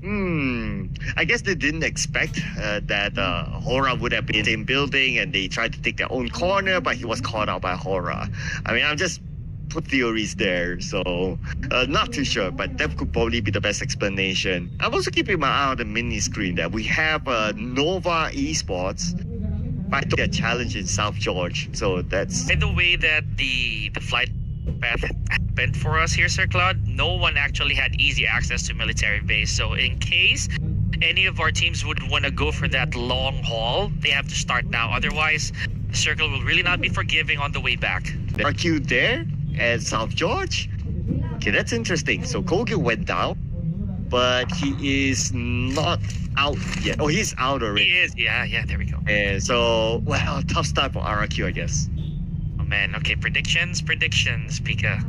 I guess they didn't expect that Hora would have been in the same building, and they tried to take their own corner, but he was caught out by Hora. I mean, I'm just put theories there, so not too sure, but that could probably be the best explanation. I'm also keeping my eye on the mini screen that we have Nova Esports by their challenge in South George, so that's... By the way that the flight path happened for us here, Sir Cloud, no one actually had easy access to military base. So in case any of our teams would want to go for that long haul, they have to start now. Otherwise, the circle will really not be forgiving on the way back. RQ there at South George. Okay, that's interesting. So Kogi went down, but he is not out yet. Oh, he's out already. He is, yeah, there we go. And so, well, tough start for RQ, I guess. Man, okay, predictions, Pika.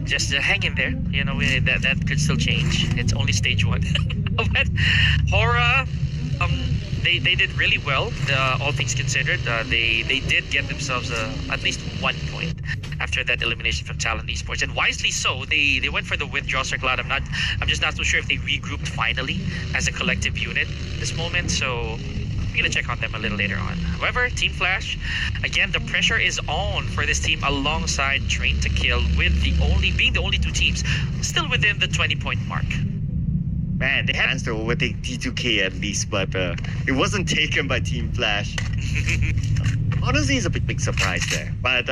Just hang in there. You know, that could still change. It's only stage 1. But Hora, they did really well. All things considered, they did get themselves at least 1 point after that elimination from Talon Esports, and wisely so. They went for the withdrawal, Sir Cloud. I'm just not so sure if they regrouped finally as a collective unit this moment. So we're gonna check on them a little later on. However, Team Flash, again, the pressure is on for this team alongside Train to Kill, with being the only 2 teams still within the 20-point mark. Man, they had a chance to overtake T2K at least, but it wasn't taken by Team Flash. Honestly, it's a big surprise there. But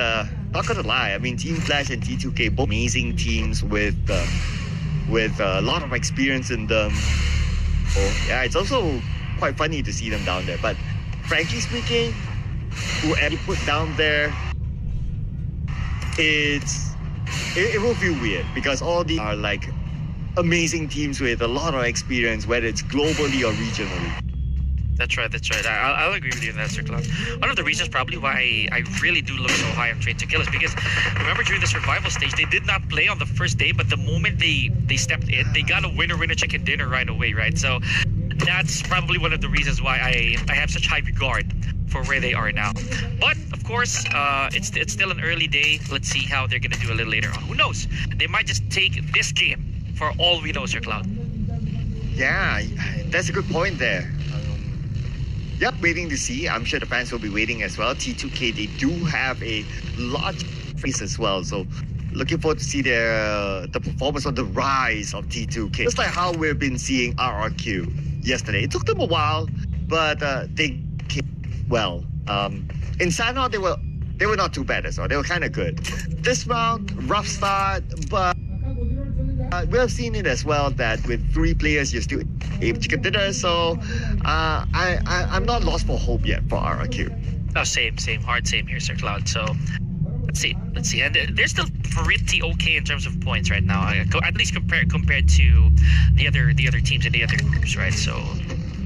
not gonna lie, I mean, Team Flash and T2K, both amazing teams with a lot of experience in them. Oh, yeah, it's also quite funny to see them down there, but frankly speaking, whoever you put down there, it will feel weird, because all these are like amazing teams with a lot of experience, whether it's globally or regionally. That's right. I'll agree with you on that, Sir Cloud. One of the reasons probably why I really do look so high on Train to Kill is because, remember, during the survival stage, they did not play on the first day, but the moment they stepped in, they got a winner chicken dinner right away, right? So that's probably one of the reasons why I have such high regard for where they are now. But of course, it's still an early day. Let's see how they're gonna do a little later on. Who knows? They might just take this game for all we know, Sir Cloud. Yeah, that's a good point there. Yep, waiting to see. I'm sure the fans will be waiting as well. T2K, they do have a large face as well, so looking forward to see the performance on the rise of T2K. Just like how we've been seeing RRQ yesterday. It took them a while, but they came well. In Sanhok, they were not too bad as well. They were kind of good. This round, rough start, but we have seen it as well that with 3 players, you're still able to get dinner. So I'm not lost for hope yet for RRQ. Oh, same here, Sir Cloud. So Let's see. And they're still pretty okay in terms of points right now. At least compared to the other teams in the other groups, right? So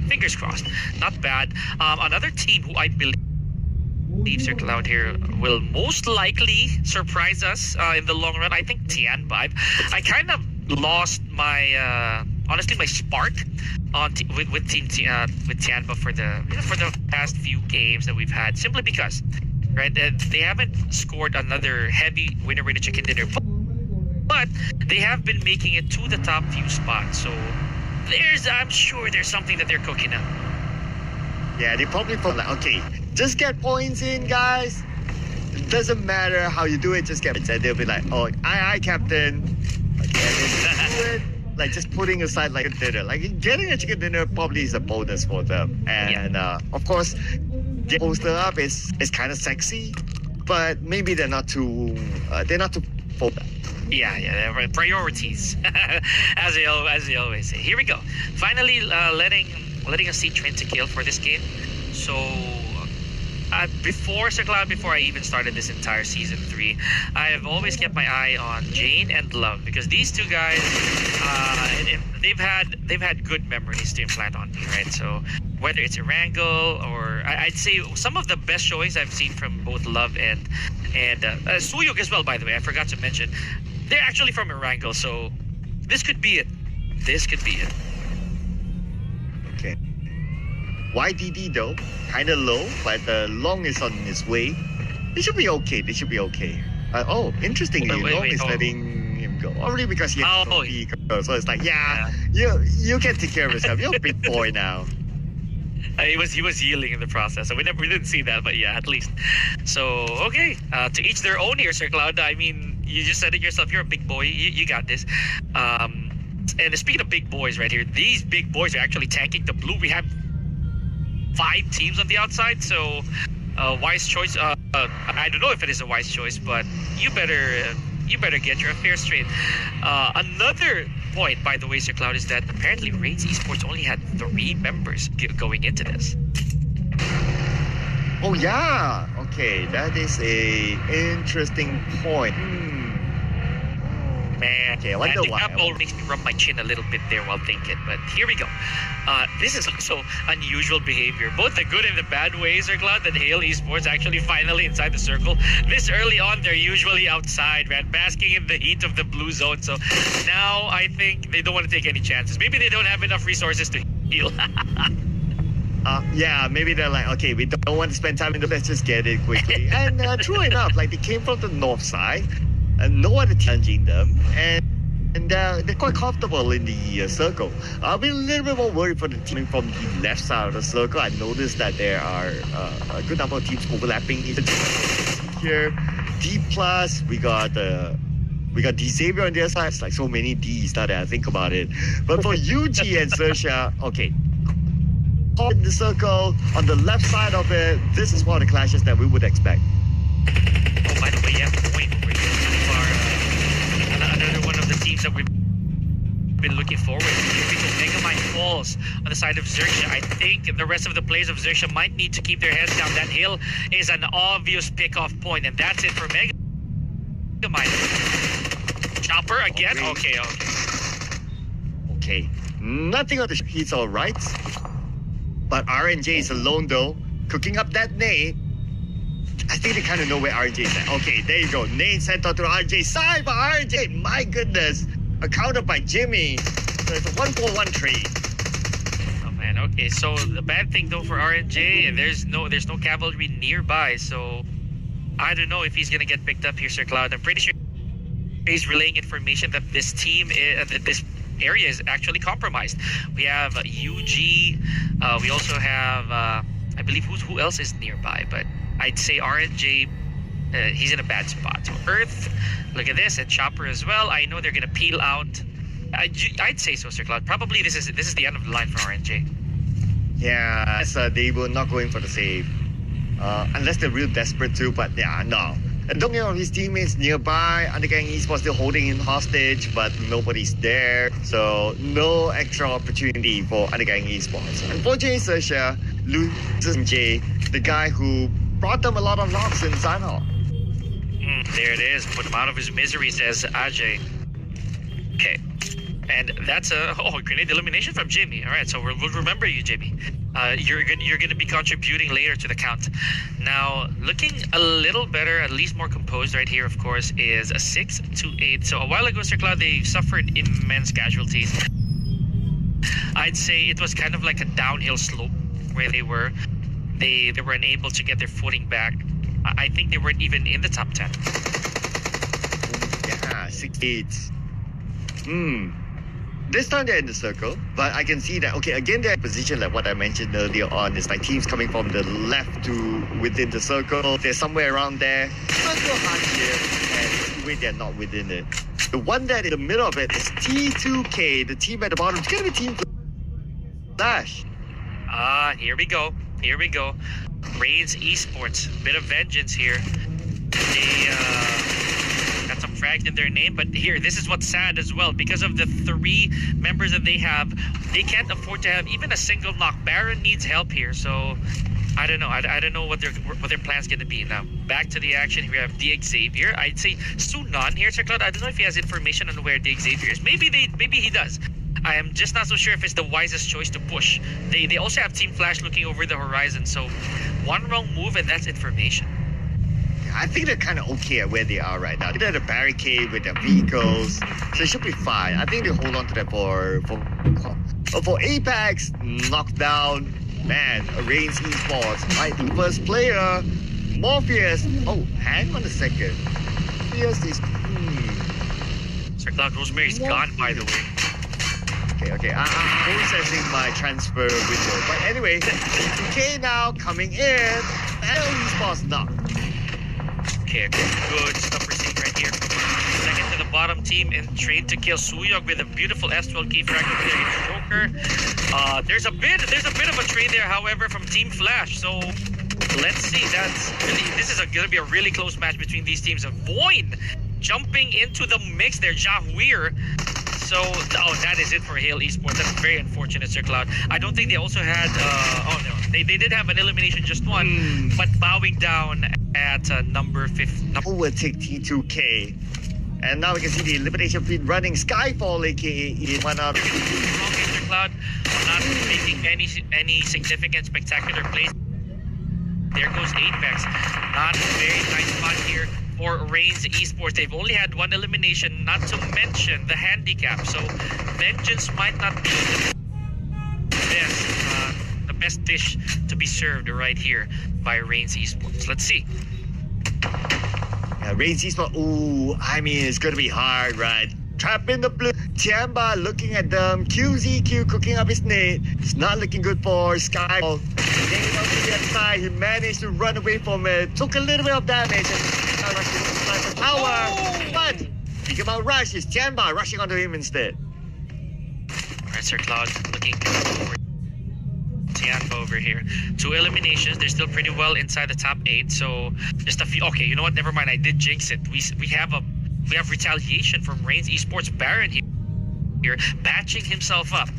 fingers crossed. Not bad. Another team who I believe Sir Cloud here will most likely surprise us in the long run. I think Tianba. I kind of lost my honestly my spark on with Tianba for the past few games that we've had, simply because right they haven't scored another heavy winner chicken dinner, but they have been making it to the top few spots. So I'm sure there's something that they're cooking up. Yeah, they probably felt like, okay, just get points in, guys. It doesn't matter how you do it, just get it. And they'll be like, oh, aye, captain. Okay, and do it. Like just putting aside like a dinner. Like getting a chicken dinner probably is a bonus for them. And of course, the poster up is kind of sexy, but maybe they're not too focused. Yeah, priorities, as they always say. Here we go. Finally, letting us see Train to Kill for this game. So, before I even started this entire season 3, I have always kept my eye on Jane and Love, because these two guys, they've had good memories to implant on me, right? So whether it's Erangel or I'd say some of the best showings I've seen from both Love and Suyuk as well. By the way, I forgot to mention they're actually from Erangel, so this could be it. Okay. YDD though, kind of low, but Long is on his way. They should be okay. Oh, interestingly, Long is letting him go. Already because he has no vehicle. So it's like, you can take care of yourself. You're a big boy now. He was healing in the process, so we didn't see that, but yeah, at least. So okay, to each their own here, Sir Cloud. I mean, you just said it yourself. You're a big boy. You got this. And speaking of big boys, right here, these big boys are actually tanking the blue. We have 5 teams on the outside, so wise choice. I don't know if it is a wise choice, but you better get your affairs straight. Another point, by the way, Sir Cloud, is that apparently Reigns Esports only had 3 members going into this. Oh yeah, okay, that is a interesting point. Man, okay, I wonder the why. apple makes me rub my chin a little bit there while thinking, but here we go. This is also unusual behavior, both the good and the bad ways, Sir Cloud, that Hale Esports actually finally inside the circle. This early on, they're usually outside, man, basking in the heat of the blue zone. So now I think they don't want to take any chances. Maybe they don't have enough resources to heal. Yeah, maybe they're like, okay, we don't want to spend time in the let's just get it quickly. And true enough, like they came from the north side, and no one challenging them, and they're quite comfortable in the circle. I'll be a little bit more worried for the team from the left side of the circle. I noticed that there are a good number of teams overlapping here. D plus, we got D Xavier on their side. It's like so many Ds now that I think about it. But for UG and Sersha, okay, in the circle on the left side of it, this is one of the clashes that we would expect. Oh, by the way, yeah, point. Another one of the teams that we've been looking forward to. Megamind falls on the side of Xerxia. I think the rest of the players of Xerxia might need to keep their heads down. That hill is an obvious pick-off point, and that's it for Megamind. Chopper again? Okay. Nothing on the he's all right. But RNJ is alone though, cooking up that nade. I think they kind of know where RNJ is at. Okay, there you go. Nade sent out to RNJ. Side by RNJ. My goodness. Accounted by Jimmy. So it's a 1-4-1 trade. Oh man, okay. So the bad thing though for RNJ, there's no cavalry nearby. So I don't know if he's gonna get picked up here, Sir Cloud. I'm pretty sure he's relaying information that this team, this area is actually compromised. We have UG. We also have, I believe, who else is nearby? But I'd say RNJ, he's in a bad spot. So Earth, look at this, and Chopper as well. I know they're gonna peel out. I'd say so, Sir Cloud. Probably this is the end of the line for RNJ. Yeah, so they were not going for the save, unless they're real desperate too. But yeah, no. And don't get on his teammates nearby. Undergang Esports still holding him hostage, but nobody's there. So no extra opportunity for Undergang Esports. Unfortunately, Sersha loses Jay, the guy who brought them a lot of knocks in Sanhok. There it is. Put him out of his misery, says Ajay. Okay. And that's a grenade elimination from Jimmy. All right, so we'll remember you, Jimmy. You're gonna be contributing later to the count. Now, looking a little better, at least more composed right here, of course, is a 6-8. So a while ago, Sir Cloud, they suffered immense casualties. I'd say it was kind of like a downhill slope where they were. They were unable to get their footing back. I think they weren't even in the top 10. Yeah, 6-8. This time they're in the circle, but I can see that, okay, again, they're in position like what I mentioned earlier on. It's like teams coming from the left to within the circle. They're somewhere around there. Circle hard here, and wait, they're not within it. The one that in the middle of it is T2K, the team at the bottom. It's going to be Team Flash. Here we go. Here we go. Reigns Esports. Bit of vengeance here. They, got some frags in their name, but here, this is what's sad as well. Because of the 3 members that they have, they can't afford to have even a single knock. Baron needs help here, so I don't know. I don't know what their plan's gonna be. Now, back to the action. We have the Xavier. I'd say Sunan here, Sir Cloud. I don't know if he has information on where the Xavier is. Maybe he does. I am just not so sure if it's the wisest choice to push. They also have Team Flash looking over the horizon, so one wrong move and that's information. I think they're kind of okay at where they are right now. They're at a barricade with their vehicles, so it should be fine. I think they hold on to that for Apex, knockdown. Man, Reigns Esports might be first player. Morpheus. Oh, hang on a second. Morpheus is. Sir Cloud Rosemary's gone, by the way. Okay. I'm processing my transfer window. But anyway, T2K now coming in. Esports knocked. Okay, good stuff we're seeing right here. Second to the bottom team in trade to kill Suyog with a beautiful S12 key frag over there against Joker. There's a bit of a trade there, however, from Team Flash. So let's see. This is gonna be a really close match between these teams. Void jumping into the mix there, Jahuir. So, that is it for Hale Esports. That's very unfortunate, Sir Cloud. I don't think they also had, they did have an elimination, just one, but bowing down at number 5. Overtake T2K. And now we can see the elimination feed running Skyfall, aka in 1 out of 2. Sir Cloud, not making any significant spectacular plays. There goes Apex. Not a very nice spot here for Reigns Esports. They've only had 1 elimination, not to mention the handicap. So vengeance might not be the best dish to be served right here by Reigns Esports. Let's see. Yeah, Reigns Esports. Ooh, I mean, it's gonna be hard, right? Trap in the blue. Tiamba looking at them. QZQ cooking up his nade. It's not looking good for Sky. Getting out to the other side, he managed to run away from it. Took a little bit of damage and rushing for power. But he came out rush. It's Tiamba rushing onto him instead. Alright, Sir Cloud looking over. Tiamba over here. 2 eliminations. They're still pretty well inside the top 8. So just a few. Okay, you know what? Never mind. I did jinx it. We have retaliation from Reigns Esports. Baron here patching himself up.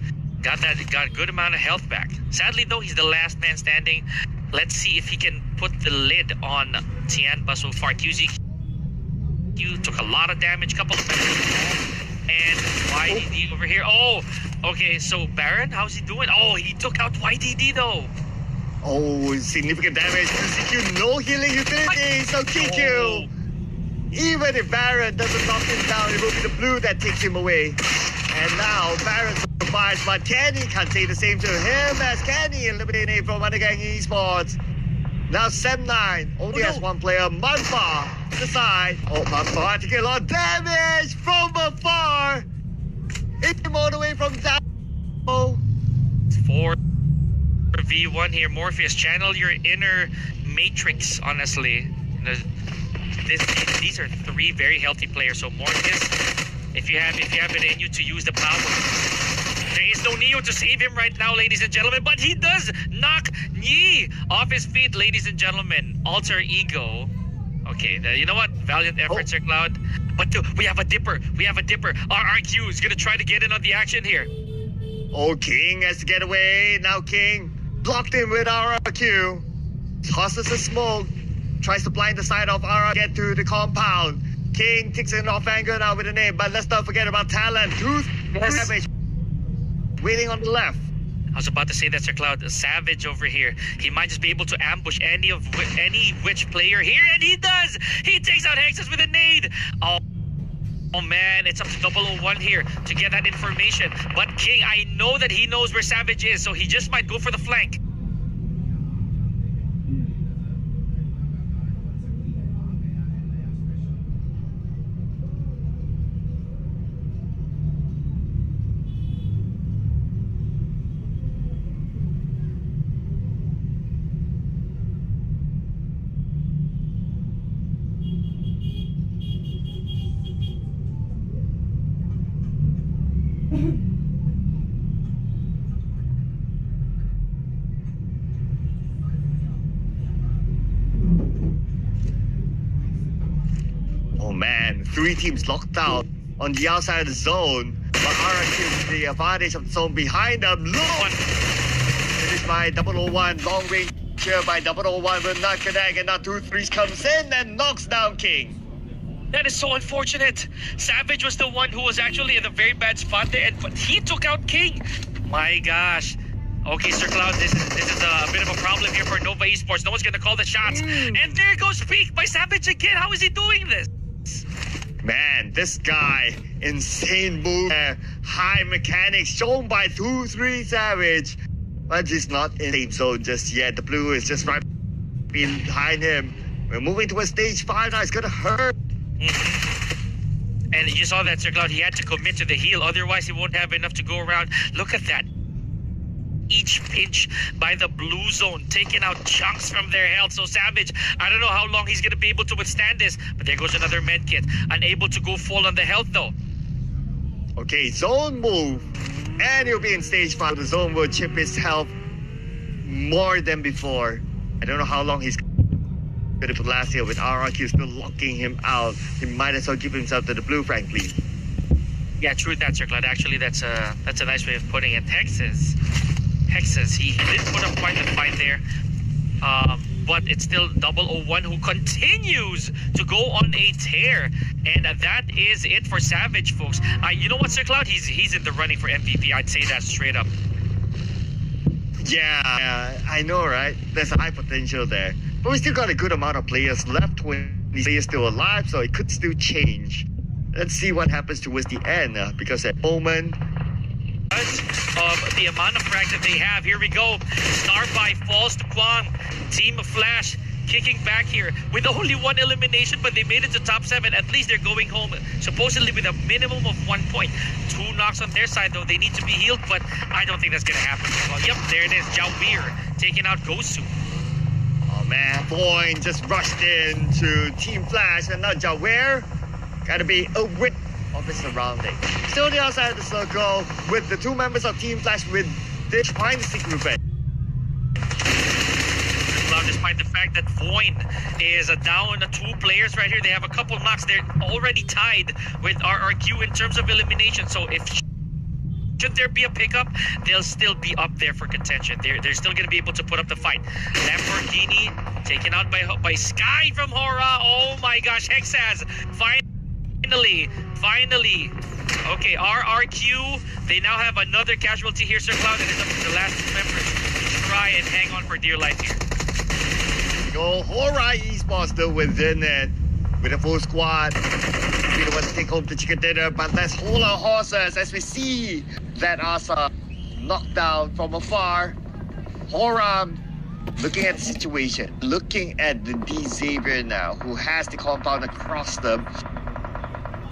Got a good amount of health back. Sadly though, he's the last man standing. Let's see if he can put the lid on Tianba so far. QZQ took a lot of damage, couple of members. And YDD over here. Oh, okay, so Baron, how's he doing? Oh, he took out YDD though. Oh, significant damage. QZQ, no healing utility, so QQ. Even if Baron doesn't knock him down, it will be the blue that takes him away. And now Baron survives, but Kenny can't say the same to him as Kenny eliminated from Undergang Esports. Now Sem9 only has 1 player, Manfa to the side. Oh, Manfa taking a lot of damage from afar. Hit him all the way from down. 4v1 here. Morpheus, channel your inner matrix, honestly. These are 3 very healthy players. So Morpheus, if you have it in you to use the power. There is no Neo to save him right now, ladies and gentlemen, but he does knock Yi off his feet, ladies and gentlemen. Alter ego. Okay, you know what? Valiant effort, Sir Cloud. But we have a dipper. RRQ is gonna try to get in on the action here. Oh, King has to get away. Now King blocked him with RRQ. Tosses a smoke. tries to blind the side of Ara, get to the compound. King takes an off angle now with a name, but let's not forget about Talon. Tooth, Savage, waiting on the left. I was about to say that, Sir Cloud. Savage over here. He might just be able to ambush any witch player here, and he does! He takes out Hexes with a nade! Oh man, it's up to 001 here to get that information. But King, I know that he knows where Savage is, so he just might go for the flank. Oh man, 3 teams locked out on the outside of the zone. But Ara takes the advantage of the zone behind them. Look! Finished by 001. Long range here by 001 will not connect. And now 2-3 comes in and knocks down King. That is so unfortunate. Savage was the one who was actually in a very bad spot there, and he took out King. My gosh. Okay, Sir Cloud, this is a bit of a problem here for Nova Esports. No one's gonna call the shots. And there goes Peak by Savage again. How is he doing this? Man, this guy, insane move, high mechanics shown by 2-3 Savage. But he's not in the same zone just yet. The blue is just right behind him. We're moving towards stage 5 now. It's gonna hurt. And you saw that, Sir Cloud. He had to commit to the heal. Otherwise, he won't have enough to go around. Look at that. Each pinch by the blue zone, taking out chunks from their health. So Savage, I don't know how long he's going to be able to withstand this. But there goes another med kit. Unable to go full on the health, though. Okay, zone move. And he'll be in stage 5. The zone will chip his health more than before. I don't know how long he's going to last here with RRQ still locking him out. He might as well give himself to the blue, frankly. Yeah, true that, Sir Cloud. Actually, that's a nice way of putting it. Hexes, he did put up quite a fight there. But it's still 001 who continues to go on a tear. And that is it for Savage, folks. You know what, Sir Cloud? He's in the running for MVP. I'd say that straight up. Yeah, I know, right? There's a high potential there. But we still got a good amount of players left. 20 players still alive, so it could still change. Let's see what happens towards the end, because at the moment... of the amount of frag that they have. Here we go. Starby falls to Kwang. Team of Flash kicking back here with only 1 elimination, but they made it to top 7. At least they're going home supposedly with a minimum of 1 point. 2 knocks on their side, though. They need to be healed, but I don't think that's going to happen. Well, yep, there it is. Jawir taking out Gosu. Oh man, Boyne just rushed into Team Flash, and now Jawir gotta be a wit of his surrounding. Still the outside of the circle with the 2 members of Team Flash with this trying to seek revenge. Despite the fact that Voin is down 2 players right here, they have a couple knocks. They're already tied with RRQ in terms of elimination. So if should there be a pickup, they'll still be up there for contention. They're still going to be able to put up the fight. Lamborghini taken out by Sky from Hora. Oh my gosh, Hexaz finally. Okay, RRQ, they now have another casualty here, Sir Cloud, and it's up to the last 2 members to try and hang on for dear life here. Go Hora Esports still within it with a full squad. We don't want to take home the chicken dinner, but let's hold our horses as we see that Asa knocked down from afar. Hora looking at the situation, looking at the D Xavier now, who has the compound across them.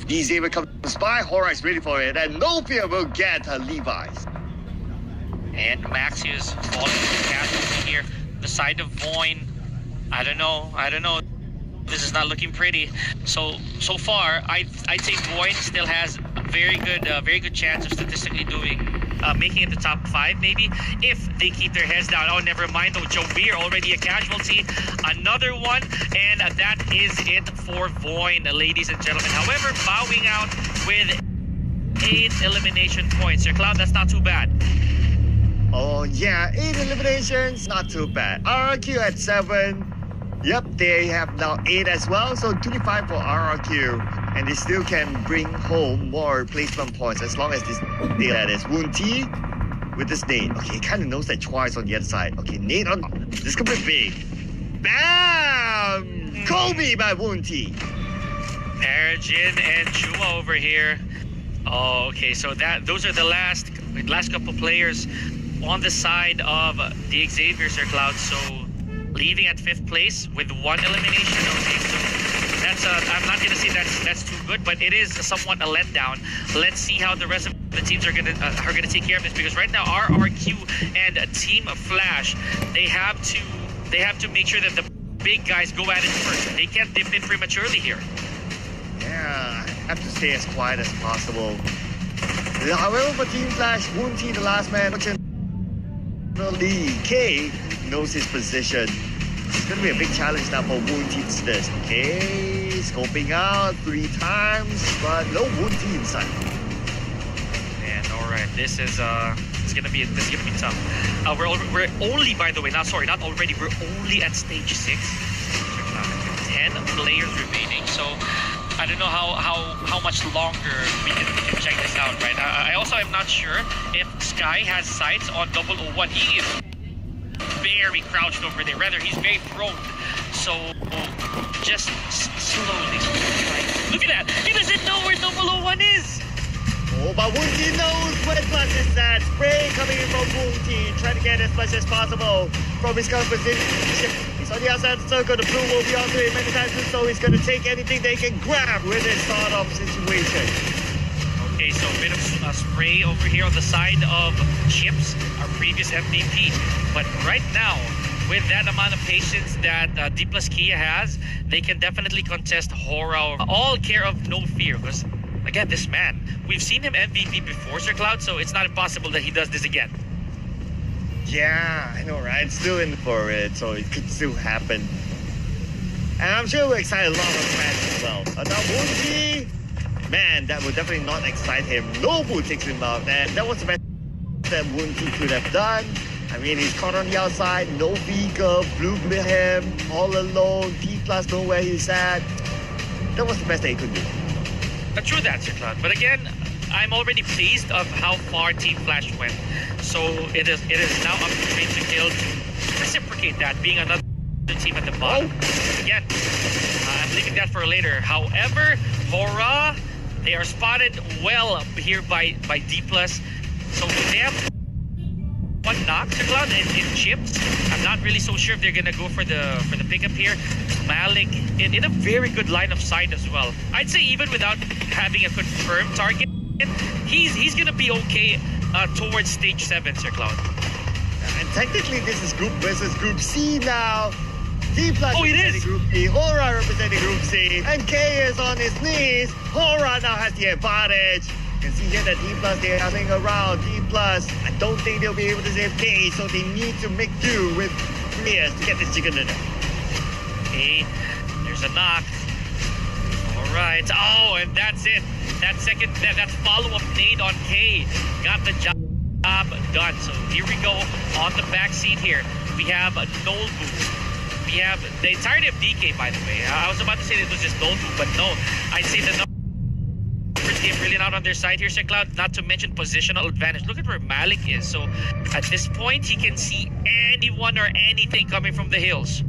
D Xavier comes by, Hora is ready for it, and Novia will get her Levi's. And Maxius falling to the casualty here. The side of Voin. I don't know. This is not looking pretty. So far, I'd say Voin still has a very good chance of statistically making it the top 5 maybe, if they keep their heads down. Oh, never mind though. Jawir already a casualty. Another one, and that is it for Voin, ladies and gentlemen. However, bowing out with 8 elimination points. Sir Cloud, that's not too bad. Oh yeah, 8 eliminations, not too bad. RRQ at 7. Yep, they have now 8 as well, so 25 for RRQ, and they still can bring home more placement points as long as this that is Woon T with this nade. Okay, he kind of knows that Chua is on the other side. Okay, nade on. This could be big. Bam! Kobe by Woon T. Perjin and Chua over here. Oh, okay, so those are the last couple players on the side of the Xavier Sir Cloud. So leaving at 5th place with 1 elimination. Okay, so that's I'm not gonna say that's too good, but it is somewhat a letdown. Let's see how the rest of the teams are gonna take care of this, because right now RRQ and Team Flash, they have to make sure that the big guys go at it first. They can't dip in prematurely here. Yeah, have to stay as quiet as possible. However, for Team Flash, Woon T, the last man, Lee K knows his position. It's gonna be a big challenge now for Woon T to this. Okay, scoping out 3 times, but no Woon T inside. Man, all right, this is gonna be tough. We're only, by the way, not already. We're only at stage 6. 10 players remaining, so I don't know how much longer we can check this out, right? I also am not sure if Sky has sights on 001. He is very crouched over there. Rather, he's very prone. So just slowly. Look at that. He doesn't know where 001 is. Oh, but Woon T knows where Plus is at. Spray coming in from Woon T, trying to get as much as possible from his current position. He's on the outside of the circle. The blue will be onto him many times, so he's going to take anything they can grab with this start-off situation. Okay, so a bit of spray over here on the side of Chips, our previous MVP. But right now, with that amount of patience that D plus Kia has, they can definitely contest Hora. All care of no fear, because again, this man, we've seen him MVP before, Sir Cloud, so it's not impossible that he does this again. Yeah, I know, right? Still in for it, so it could still happen. And I'm sure we're excited a lot of fans as well. Now, Woon T, man, that would definitely not excite him. Nobu takes him out, and that was the best that Woon T could have done. I mean, he's caught on the outside, no vehicle, blue with him, all alone, D plus know where he's at. That was the best that he could do. True that, Sir Cloud. But again, I'm already pleased of how far Team Flash went. So it is now up to Train to Kill to reciprocate that, being another team at the bottom. Again, I'm leaving that for later. However, Hora, they are spotted well up here by D+. So they have one knock, Sir Cloud, in Chips. I'm not really so sure if they're gonna go for the pickup here. Malik in a very good line of sight as well. I'd say even without having a confirmed target, he's gonna be okay towards stage 7, Sir Cloud. And technically, this is Group versus Group C now. D plus representing Group B, Hora representing Group C, and K is on his knees. Hora now has the advantage. You can see here that D plus, they're coming around. D plus, I don't think they'll be able to save K, so they need to make do with players to get this chicken dinner. Okay, there's a knock. All right. Oh, and that's it. That follow-up nade on K got the job done. So here we go on the back seat here. We have Nolbu. We have the entirety of DK, by the way. I was about to say it was just Nolbu, but no. I'd say the numbers game really not on their side here, Sir Cloud. Not to mention positional advantage. Look at where Malik is. So at this point, he can see anyone or anything coming from the hills.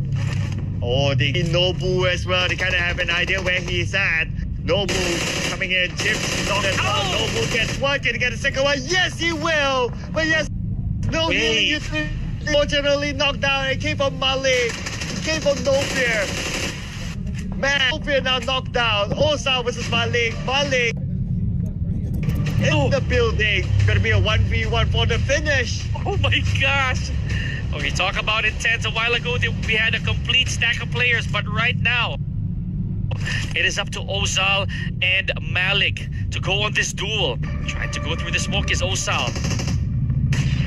Oh, they need Nobu as well. They kind of have an idea where he's at. Nobu coming in. Chips not as well. Nobu gets one. Can he get a second one? Yes, he will. But yes, no healing. You fortunately knocked down. It came from Malik. It came from No Fear. Man, No Fear now knocked down. Osa versus Malik. Malik in the building. Gonna be a 1v1 for the finish. Oh my gosh. Okay, talk about intense. A while ago, we had a complete stack of players, but right now, it is up to Ozal and Malik to go on this duel. Trying to go through the smoke is Ozal.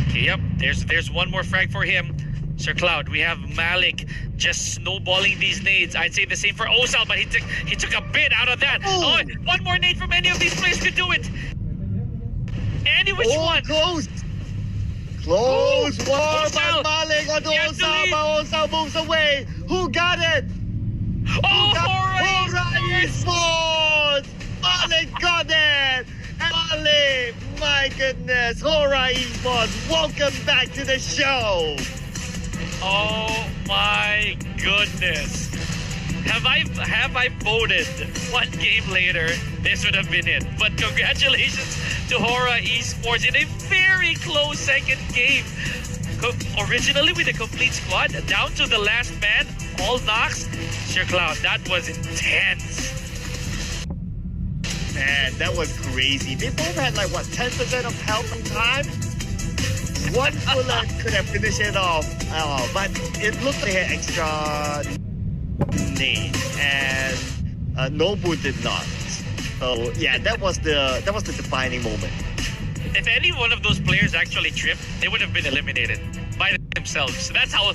Okay, yep, there's one more frag for him. Sir Cloud, we have Malik just snowballing these nades. I'd say the same for Ozal, but he took a bit out of that. Oh, one more nade from any of these players could do it. Any which one. Close. Close war Osal. by Malik onto He has the Osal, lead. but Osal moves away. Who got it? Oh, Hora Hora Esports! Malik got it! Malik, my goodness, Hora Esports, welcome back to the show! Oh my goodness. Have I voted 1 game later, this would have been it. But congratulations to Hora Esports in a very close second game. Originally with a complete squad, down to the last man, all knocks. Sir Cloud, that was intense. Man, that was crazy. They both had like, what, 10% of health and time? One bullet could have finished it off, but it looked like they had extra nades, and Nobu did not. So yeah, that was the defining moment. If any one of those players actually tripped, they would have been eliminated by themselves. That's how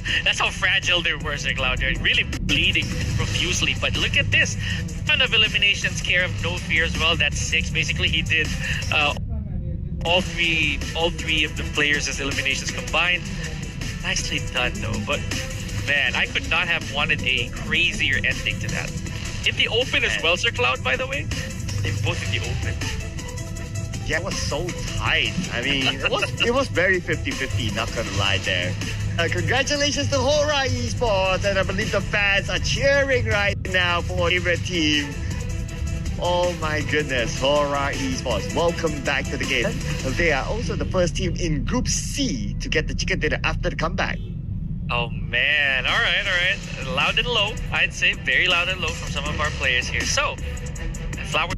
fragile they were, Sir Cloud. They're really bleeding profusely. But look at this. Ton of eliminations, care of no fear as well. That's 6. Basically, he did all three of the players' eliminations combined. Nicely done, though. But man, I could not have wanted a crazier ending to that. In the open as well, Sir Cloud, by the way. They both in the open. Yeah, it was so tight. I mean, it was very 50-50, not gonna lie there. Congratulations to Hora Esports, and I believe the fans are cheering right now for favorite team. Oh my goodness, Hora Esports, welcome back to the game. They are also the first team in Group C to get the chicken dinner after the comeback. Oh man, all right. Loud and low, I'd say. Very loud and low from some of our players here. So, Flowers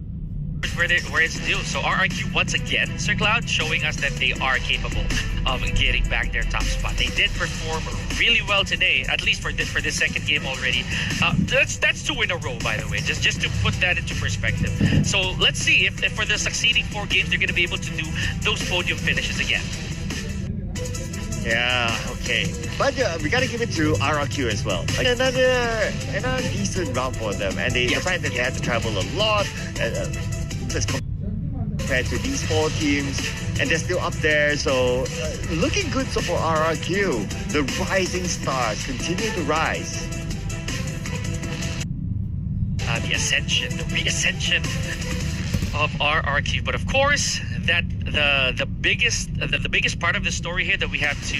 where it's due. So RRQ once again, Sir Cloud, showing us that they are capable of getting back their top spot. They did perform really well today, at least for this second game already. That's 2 in a row, by the way, just to put that into perspective. So let's see if for the succeeding 4 games, they're going to be able to do those podium finishes again. Yeah, okay. But we gotta give it to RRQ as well. Like, another decent round for them. And the fact that they had to travel a lot as compared to these 4 teams, and they're still up there. So looking good so for RRQ. The rising stars continue to rise. The reascension of RRQ. But of course, that the biggest part of the story here that we have to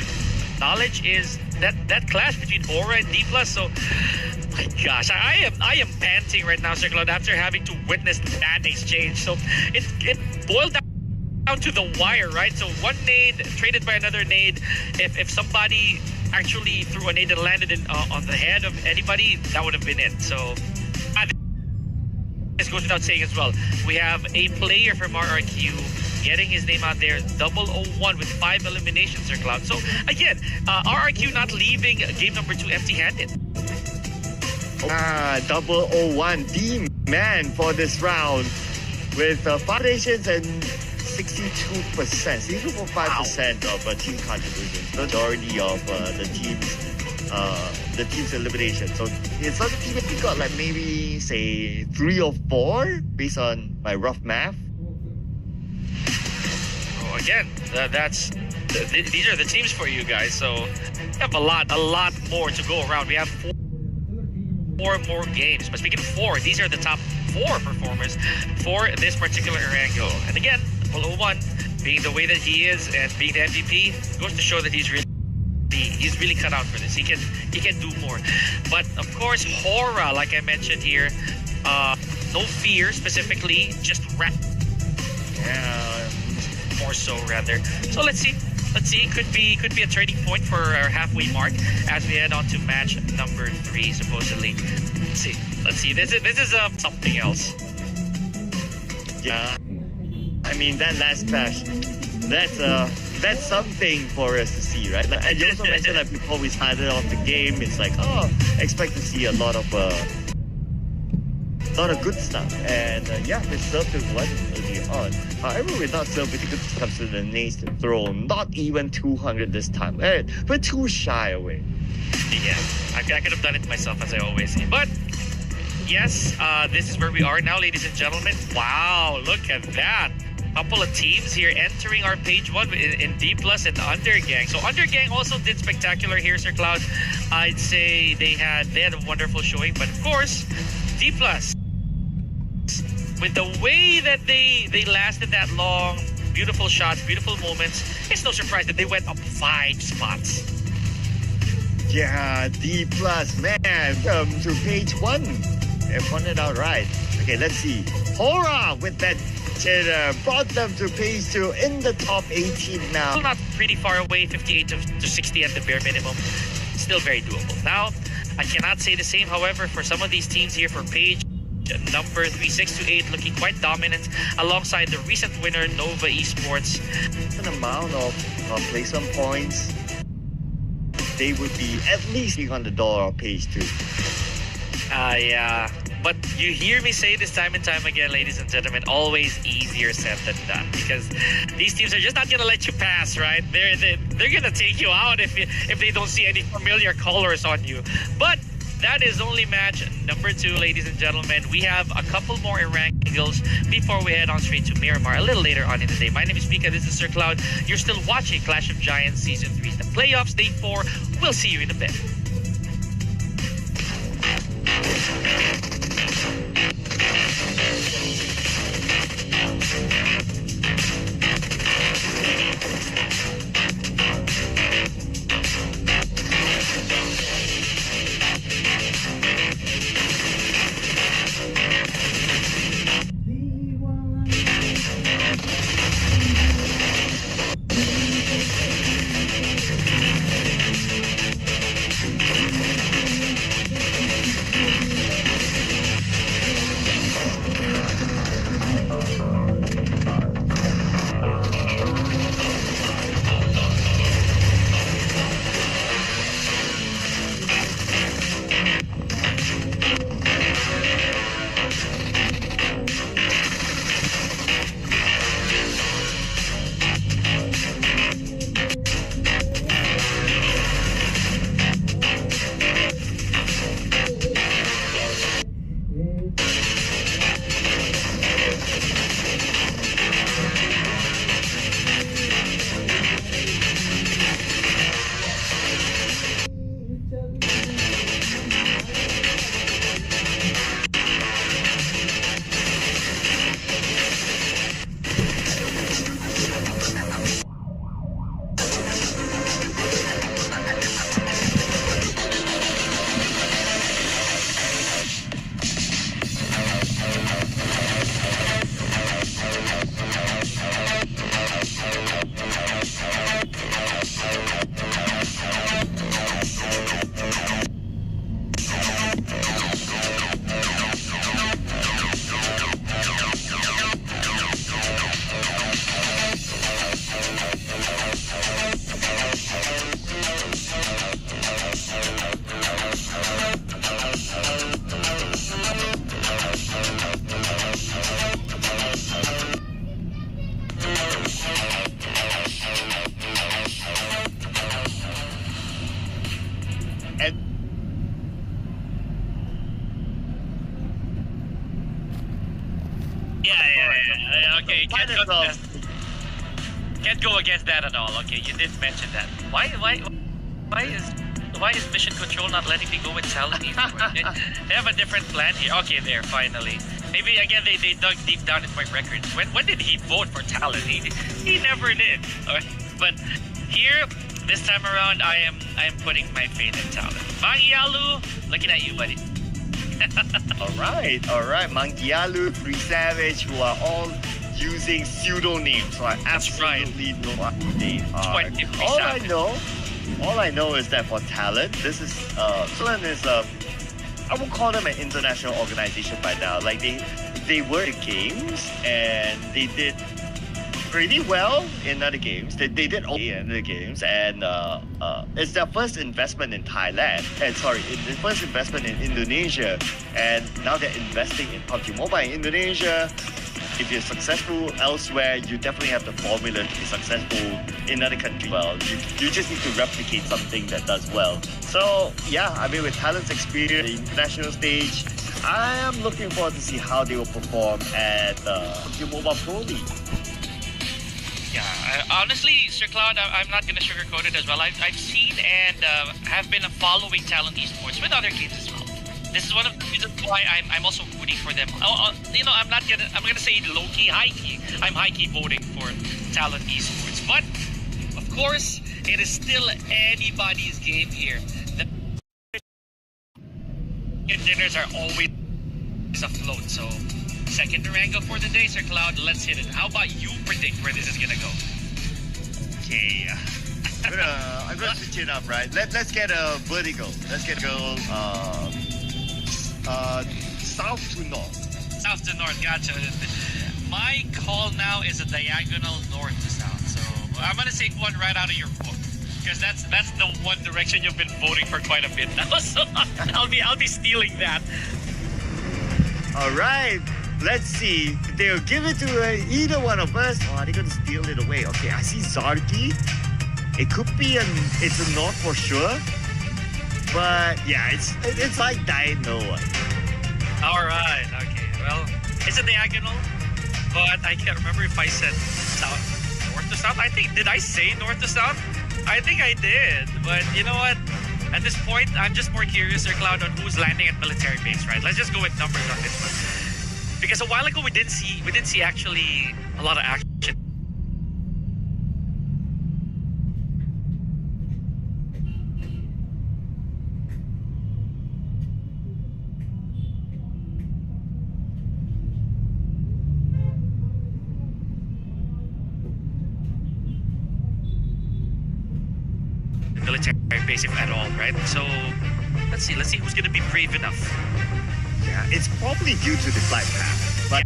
acknowledge is that clash between Hora and D+. So, my gosh, I am panting right now, Sir Cloud, after having to witness that exchange. So it boiled down to the wire, right? So one nade traded by another nade. If somebody actually threw a nade and landed on the head of anybody, that would have been it. So this goes without saying as well. We have a player from RRQ getting his name out there, 001 with 5 eliminations, Sir Cloud. So again, RRQ not leaving game number 2 empty-handed. 001, the man for this round with 5 eliminations and 62%, 64.5% of team contributions. Majority of the team's elimination. So it's not a team that got like maybe say 3 or 4 based on my rough math. Oh, again, these are the teams for you guys. So we have a lot more to go around. We have 4 more games. But speaking of 4, these are the top 4 performers for this particular Erangel. And again, 001 being the way that he is and being the MVP goes to show that he's really cut out for this. He can do more. But of course, Hora, like I mentioned here, no fear specifically, just more so rather. So let's see. Could be a turning point for our halfway mark as we head on to match number 3 supposedly. Let's see. This is something else. Yeah. I mean, that last clash, that's something for us to see, right? Like, and you also mentioned that before we started off the game, it's like, expect to see a lot of good stuff. And we served it well early on. However, we're not served with good stuff to the nades to throw. Not even 200 this time. We're too shy away. Yeah, I could have done it myself, as I always say. But yes, this is where we are now, ladies and gentlemen. Wow, look at that. couple of teams here entering our page 1 in D Plus and Undergang. So Undergang also did spectacular here, Sir Cloud. I'd say they had a wonderful showing, but of course, D Plus, with the way that they lasted that long, beautiful shots, beautiful moments, it's no surprise that they went up 5 spots. Yeah, D plus, man. To page 1. They pointed out right. Okay, let's see. Hora with that cheddar brought them to page 2 in the top 18 now. Still not pretty far away, 58 to 60 at the bare minimum. Still very doable. Now, I cannot say the same, however, for some of these teams here for page number 3, 6 to 8, looking quite dominant alongside the recent winner, Nova Esports. An amount of placement points, they would be at least on the door of page 2. Yeah. But you hear me say this time and time again, ladies and gentlemen, always easier said than done, because these teams are just not gonna let you pass, right? They're gonna take you out if they don't see any familiar colors on you. But that is only match number 2, ladies and gentlemen. We have a couple more rankings before we head on straight to Miramar a little later on in the day. My name is Pika. This is Sir Cloud. You're still watching Clash of Giants Season 3, the playoffs, Day 4. We'll see you in a bit. Yeah. Okay, can't go against that at all. Okay, you did mention that. Why is Mission Control not letting me go with Talon Esports? They have a different plan here. Okay, there, finally. Maybe again they dug deep down in my records. When did he vote for Talon? He never did. But here, this time around, I am putting my faith in Talon. Mangyalu, looking at you, buddy. Alright. Mangyalu, Free Savage, who are all using pseudonyms, so I absolutely know who they are. All I know is that for Talent, this is Talent is I would call them an international organization by now. Like they were in games and they did pretty well in other games. They did okay in other games, and it's their first investment in Thailand. The first investment in Indonesia, and now they're investing in Pubg Mobile in Indonesia. If you're successful elsewhere, you definitely have the formula to be successful in other countries. Well, you just need to replicate something that does well. So yeah, I mean, with Talent's experience, the international stage, I am looking forward to see how they will perform at Pubg Mobile Pro League. Honestly, Sir Cloud, I'm not gonna sugarcoat it as well. I've seen and have been following Talent Esports with other games as well. This is one of the reasons why I'm also rooting for them. I'm gonna say low key, high key. I'm high key voting for Talent Esports, but of course, it is still anybody's game here. The dinners are always afloat, so second Durango for the day, Sir Cloud. Let's hit it. How about you predict where this is gonna go? Okay. I'm gonna switch it up, right? Let's get a vertical. Let's get go south to north. South to north, gotcha. My call now is a diagonal north to south. So I'm gonna take one right out of your book, because that's the one direction you've been voting for quite a bit now. So I'll be stealing that. All right. Let's see. They'll give it to either one of us. Oh, are they gonna steal it away? Okay, I see Zarki. It could be it's a north for sure. But yeah, it's like diagonal. All right. Okay. Well, it's a diagonal, but I can't remember if I said north to south. Did I say north to south? I think I did. But you know what? At this point, I'm just more curious, Sir Cloud, on who's landing at military base. Right? Let's just go with numbers on this one. Because a while ago we didn't see actually a lot of action. Military base, if at all, right? So let's see who's gonna be brave enough. Yeah, it's probably due to the flight path. But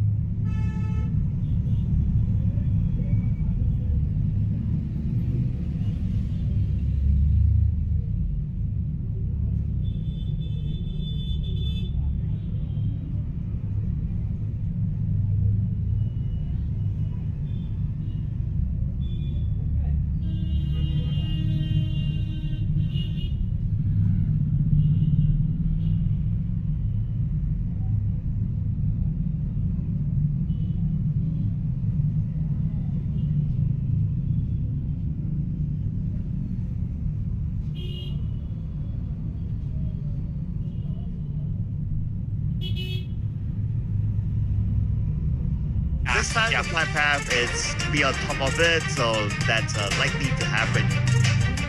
this time the flight path is to be on top of it, so that's likely to happen.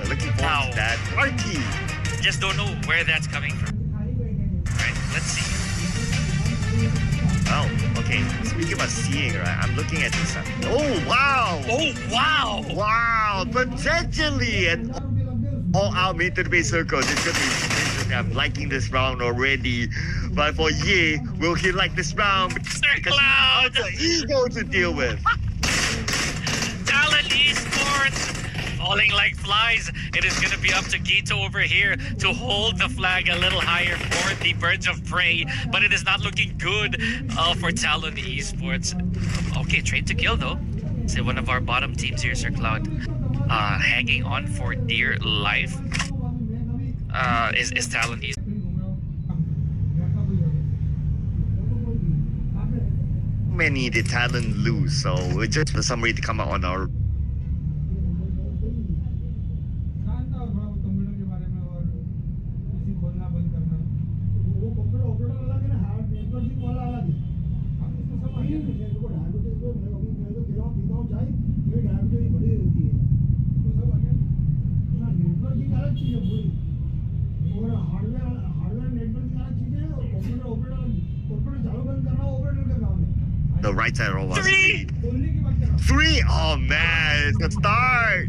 Looking forward to that. Marky! Just don't know where that's coming from. Right, let's see. Oh, okay. Speaking about seeing, right? I'm looking at this. Oh, wow! Oh, wow! Wow! Potentially an all-out mid-to-base circle. This is going to be interesting. I'm liking this round already. But for Ye, will he like this round? Sir Cloud! It's an ego to deal with. Talent Esports! Falling like flies. It is going to be up to Gito over here to hold the flag a little higher for the Birds of Prey. But it is not looking good for Talent Esports. Okay, Train to Kill though. So one of our bottom teams here, Sir Cloud. Hanging on for dear life is Talent Esports. Many did Talent lose, so we're just for somebody to come out on our the right side roll was three. Oh man, it's a start.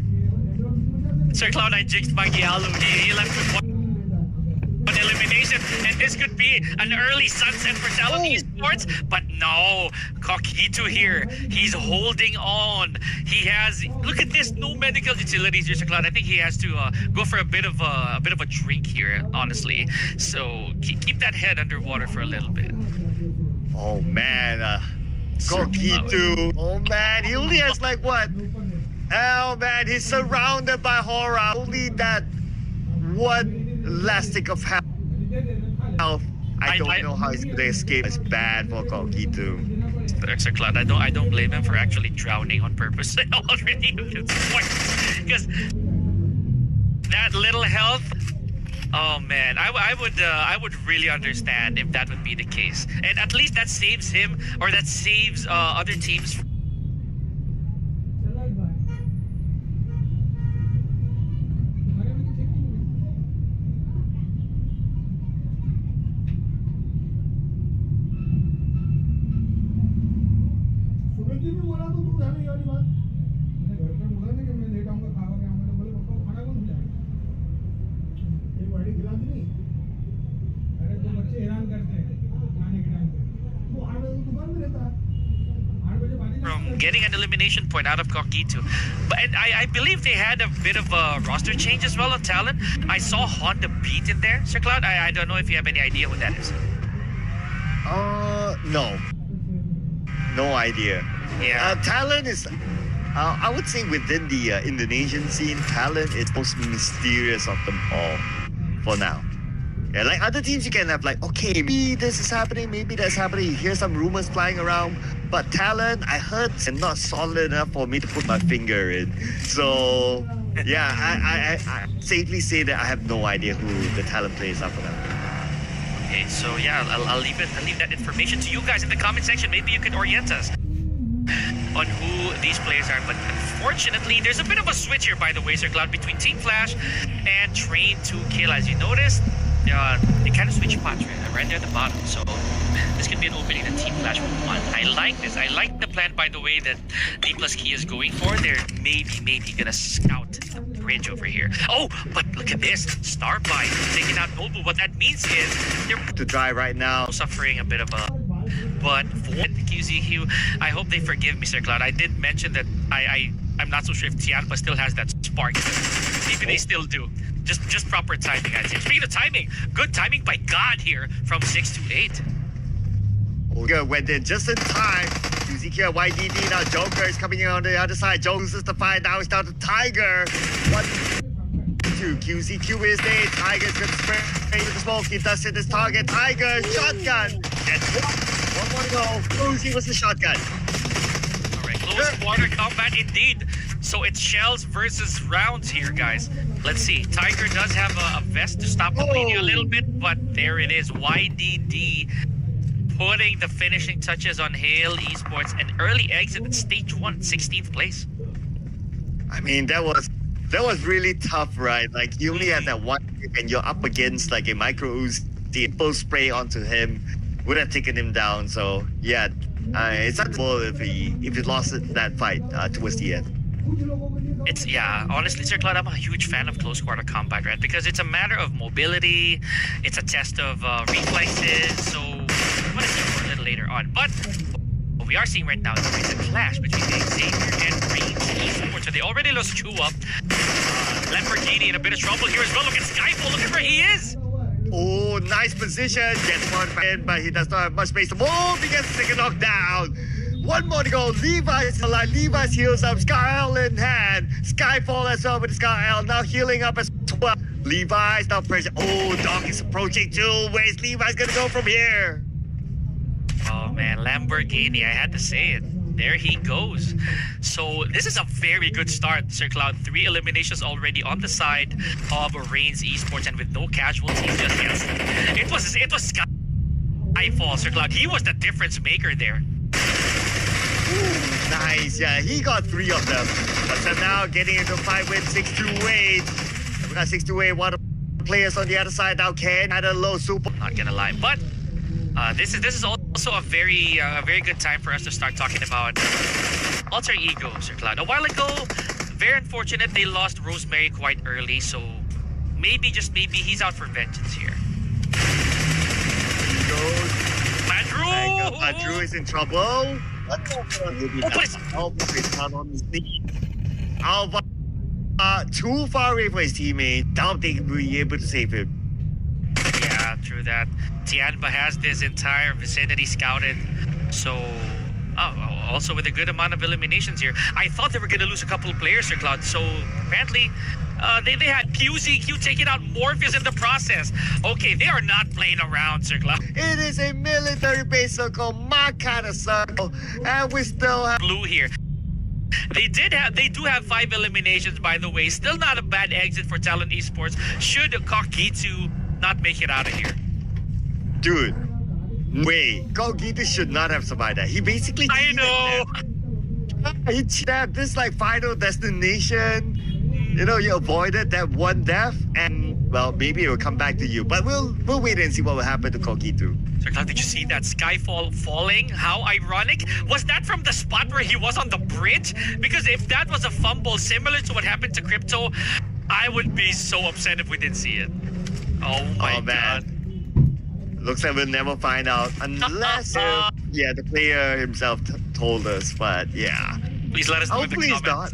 Sir Cloud, I jinxed Magialo. He left with one elimination, and this could be an early sunset for Talent Esports. But no, Kokito here. He's holding on. He has. Look at this. No medical utilities here, Sir Cloud. I think he has to go for a bit of a drink here, honestly. So keep that head underwater for a little bit. Oh man, Kokito. Oh man, he only has like what? Oh man, he's surrounded by horror. Only that one elastic of health. I don't know how he's gonna escape. It's bad for Kokito. Sir Cloud. I don't blame him for actually drowning on purpose already at this point. Because that little health, oh man, I would really understand if that would be the case. And at least that saves him, or that saves other teams. From getting an elimination point out of Coquito. But and I believe they had a bit of a roster change as well on talent. I saw Honda Beat in there, Sir Cloud. I don't know if you have any idea what that is. No. No idea. Yeah. Talent is, I would say within the Indonesian scene, Talent is most mysterious of them all for now. Yeah, like other teams, you can have like, okay, maybe this is happening, maybe that's happening. You hear some rumors flying around, but Talent, I heard, is not solid enough for me to put my finger in. So, yeah, I safely say that I have no idea who the Talent players are for them. Okay, so yeah, I'll leave that information to you guys in the comment section. Maybe you can orient us on who these players are. But unfortunately, there's a bit of a switch here, by the way, Sir Cloud, between Team Flash and Train to Kill. As you noticed, they kind of switch spots right there at the bottom. So this could be an opening that Team Flash will want. I like this. I like the plan, by the way, that D plus Key is going for. They're maybe gonna scout the bridge over here. Oh, but look at this. Starby taking out Noble. What that means is they're To dry right now. suffering a bit of a... But for QZQ, I hope they forgive me, Sir Cloud. I did mention that I'm not so sure if Tianpa still has that spark. Maybe they still do. Just proper timing, I think. Speaking of timing, good timing by God here from 6 to 8. Joker went in just in time. QZQ, YDD, now Joker is coming in on the other side. Joe loses the fight, now it's down to Tiger. 1-2, QZQ is there. Tiger's gonna spray into the smoke. He does hit his target. Tiger, shotgun. And one more to go. Uzi was the shotgun. Alright, close quarter combat indeed. So it's shells versus rounds here, guys. Let's see. Tiger does have a vest to stop the bleeding a little bit, but there it is. YDD putting the finishing touches on Hale Esports, an early exit at stage 1, 16th place. I mean, that was really tough, right? Like, you only had that one hit and you're up against like a micro Uzi, full spray onto him, would have taken him down. So yeah, it's unbelievable if he lost that fight towards the end. It's, yeah, honestly, Sir Cloud, I'm a huge fan of close quarter combat, right? Because it's a matter of mobility, it's a test of reflexes, so I'm gonna see more a little later on. But what we are seeing right now is a recent clash between Xavier and Reigns Esports. So they already lost Chu up. Lamborghini in a bit of trouble here as well. Look at Skyfall, look at where he is! Oh, nice position. Gets one in, but he does not have much space to move. He gets the second knockdown. One more to go. Levi's alive. Levi's heals up. Sky in hand. Skyfall as well with Sky now healing up as well. Levi's now pressure. Oh, Doc is approaching too. Where's Levi's gonna go from here? Oh man, Lamborghini, I had to say it. There he goes. So this is a very good start, Sir Cloud. 3 eliminations already on the side of Reigns Esports, and with no casualties just yet. It was Skyfall, Sir Cloud. He was the difference maker there. Ooh, nice. Yeah, he got 3 of them. But so now getting into 5 wins, 6-8. We got 6-8. One of the players on the other side now can add a low super. Not gonna lie, but this is also a very good time for us to start talking about alter ego, Sir Cloud. A while ago, very unfortunate they lost Rosemary quite early, so maybe, just maybe, he's out for vengeance here. He goes. Madru! Madru is in trouble. Alba is down on his knee. Alba too far away from his teammate. Don't think we'll be able to save him. Yeah, true that. Tianpa has this entire vicinity scouted, so also with a good amount of eliminations here. I thought they were going to lose a couple of players, Sir Cloud, so apparently they had QZQ taking out Morpheus in the process. Okay, they are not playing around, Sir Cloud. It is a military base circle, my kind of circle, and we still have Blue here. They do have 5 eliminations, by the way. Still not a bad exit for Talon Esports. Should Kokitu not make it out of here? Dude. Wait, Kokitu should not have survived that. He basically I know. He cheated this like final destination. You know, you avoided that one death, and well, maybe it will come back to you. But we'll wait and see what will happen to Kokitu. Sir Cloud, did you see that Skyfall falling? How ironic. Was that from the spot where he was on the bridge? Because if that was a fumble similar to what happened to Crypto, I would be so upset if we didn't see it. Oh my God. Looks like we'll never find out unless the player himself told us. But yeah, please let us know in the comments. Not.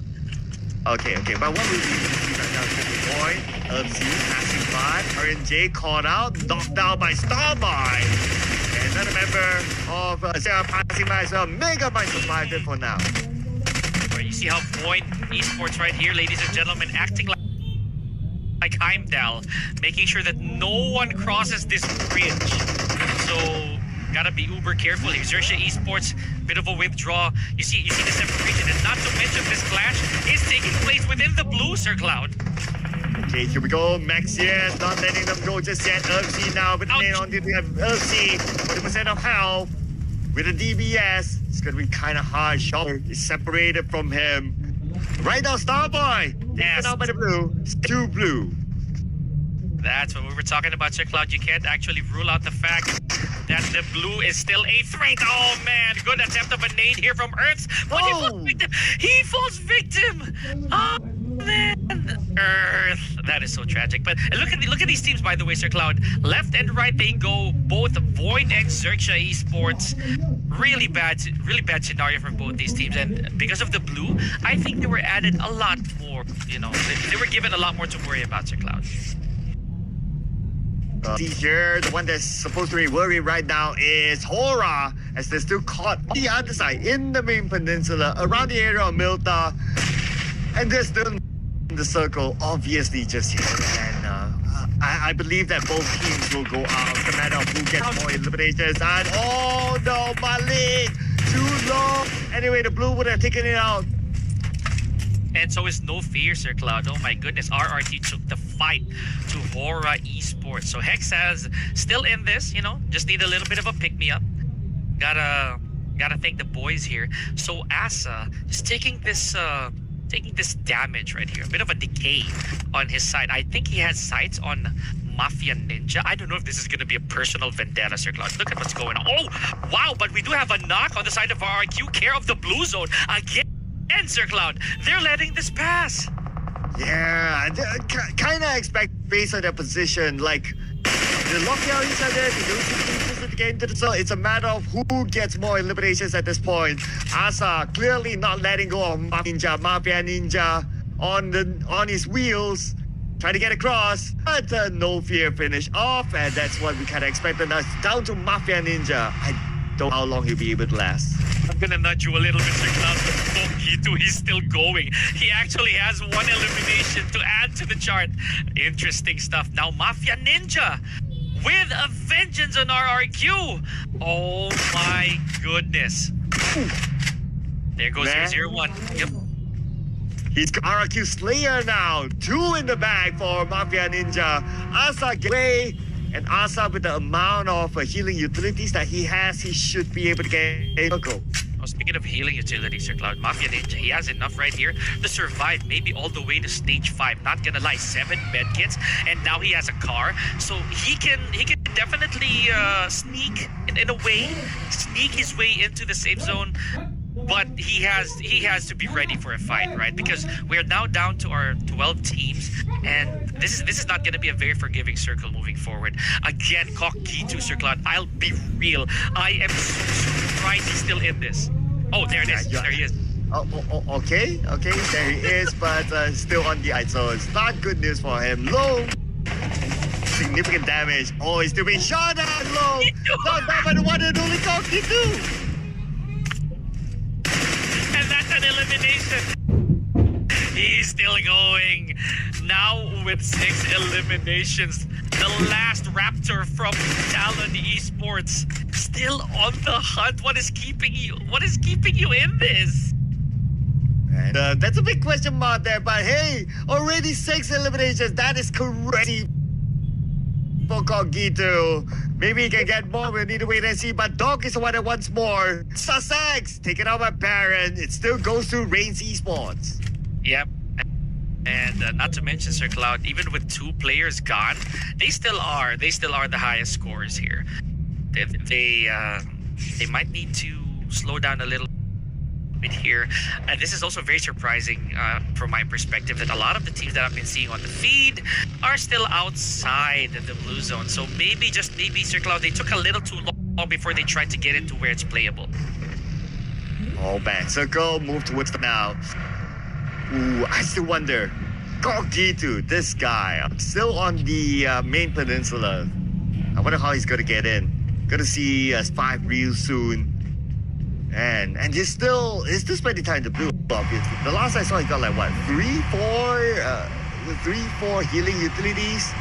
Okay. But what we see right now is the point of Z passing by. RNJ caught out, knocked down by Starmine. And another member of Sarah passing by as well. Mega might survive it for now. You see how Void Esports right here, ladies and gentlemen, acting like Heimdall, making sure that no one crosses this bridge. So gotta be uber careful here. Xerxia Esports, bit of a withdraw. You see the separation, and not to mention this clash is taking place within the blue, Sir Cloud. Okay, here we go. Maxian not letting them go just yet. Urfzy now with the name on the Urfzy, 40% of health. With a DBS, it's gonna be kind of hard. Shaw is separated from him. Right now, Starboy! Taken out by the blue. Still blue. That's what we were talking about, Sir Cloud. You can't actually rule out the fact that the blue is still a threat. Oh, man. Good attempt of a nade here from Earths. But he falls victim. Oh, man. Earth. That is so tragic. But look at these teams, by the way, Sir Cloud. Left and right, they go. Both Void and Xerxia Esports. Really bad scenario for both these teams. And because of the blue, I think they were added a lot more. You know, they were given a lot more to worry about, Sir Cloud. See here, the one that's supposed to be worried right now is Hora, as they're still caught on the other side in the main peninsula around the area of Milta, and they're still in the circle, obviously just here. And I believe that both teams will go out, no matter who gets more eliminations. And oh no, Malik, too low. Anyway, the blue would have taken it out. And so is No Fear, Sir Cloud. Oh my goodness, RRT took the fight to Hora Esports. So Hex has still in this, you know, just need a little bit of a pick-me-up. Gotta thank the boys here. So Asa is taking this damage right here, a bit of a decay on his side. I think he has sights on Mafia Ninja. I don't know if this is going to be a personal vendetta, Sir Cloud. Look at what's going on. Oh, wow, but we do have a knock on the side of RRQ, care of the blue zone again. And Sir Cloud, they're letting this pass. Yeah, kind of expect based on their position, like they lock out each other, they don't see the game to the zone. It's a matter of who gets more eliminations at this point. Asa clearly not letting go of Mafia Ninja on his wheels, trying to get across, but No Fear finish off, and that's what we kind of expected. Now down to Mafia Ninja. I don't know how long he'll be able to last. I'm gonna nudge you a little bit, Sir Cloud, but Kokitu, he's still going. He actually has one elimination to add to the chart. Interesting stuff. Now Mafia Ninja with a vengeance on RRQ. Oh my goodness. There goes 001. Yep. He's got RRQ Slayer now. 2 in the bag for Mafia Ninja. Asa get away. And Asa, with the amount of healing utilities that he has, he should be able to get a circle. Oh, speaking of healing utilities, Sir Cloud, Mafia Ninja, he has enough right here to survive maybe all the way to stage 5. Not gonna lie, 7 medkits, and now he has a car, so he can definitely sneak in a way, sneak his way into the safe zone. But he has to be ready for a fight, right? Because we're now down to our 12 teams, and this is not going to be a very forgiving circle moving forward. Again, Kokitu, Sir Cloud, I'll be real. I am so surprised he's still in this. Oh, there it is. There he is. Okay, there he is, but still on the ice, so it's not good news for him. Low. Significant damage. Oh, he's still being shot at low. Not by the one and only Kokitu. And that's an elimination. He's still going. now with 6 eliminations. The last Raptor from Talon Esports still on the hunt. What is keeping you in this? And that's a big question mark there, but hey, already 6 eliminations. That is crazy for Cogito. Maybe he can get more. We'll need to wait and see. But Dog is the one that wants more. Sussex taken out by Baron. It still goes to Reigns Esports. Yep. And not to mention Sir Cloud, even with 2 players gone, they still are the highest scorers here. They might need to slow down a little bit here. And this is also very surprising from my perspective that a lot of the teams that I've been seeing on the feed are still outside the blue zone. So maybe, just maybe, Sir Cloud, they took a little too long before they tried to get into where it's playable. Oh man, Circle move towards the now. Ooh, I still wonder. Cogito, this guy, still on the main peninsula. I wonder how he's gonna get in. Gonna see us 5 real soon. And he's still spending time to blue, obviously. The last I saw, he got like what, 3, 4 healing utilities.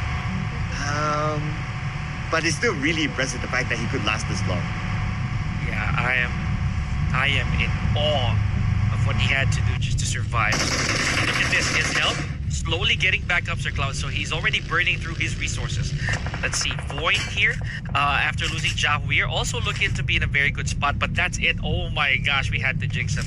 But it's still really impressive the fact that he could last this long. Yeah, I am in awe of what he had to do just to survive. Look at this, his health slowly getting back up, Sir Cloud, so he's already burning through his resources. Let's see, Void here, after losing Jahuir, also looking to be in a very good spot, but that's it. Oh my gosh, we had to jinx him.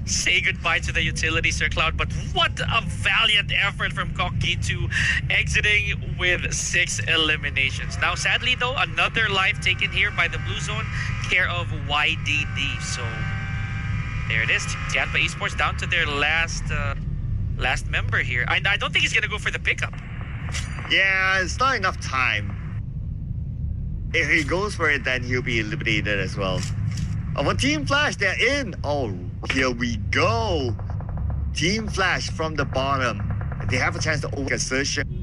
Say goodbye to the utility, Sir Cloud, but what a valiant effort from Cogito, exiting with 6 eliminations. Now, sadly though, another life taken here by the Blue Zone, care of YDD, so there it is. Tianpa Esports down to their last member here. I don't think he's gonna go for the pickup. Yeah, it's not enough time. If he goes for it, then he'll be eliminated as well. Oh, but Team Flash, they're in. Oh, here we go. Team Flash from the bottom. They have a chance to over assertion.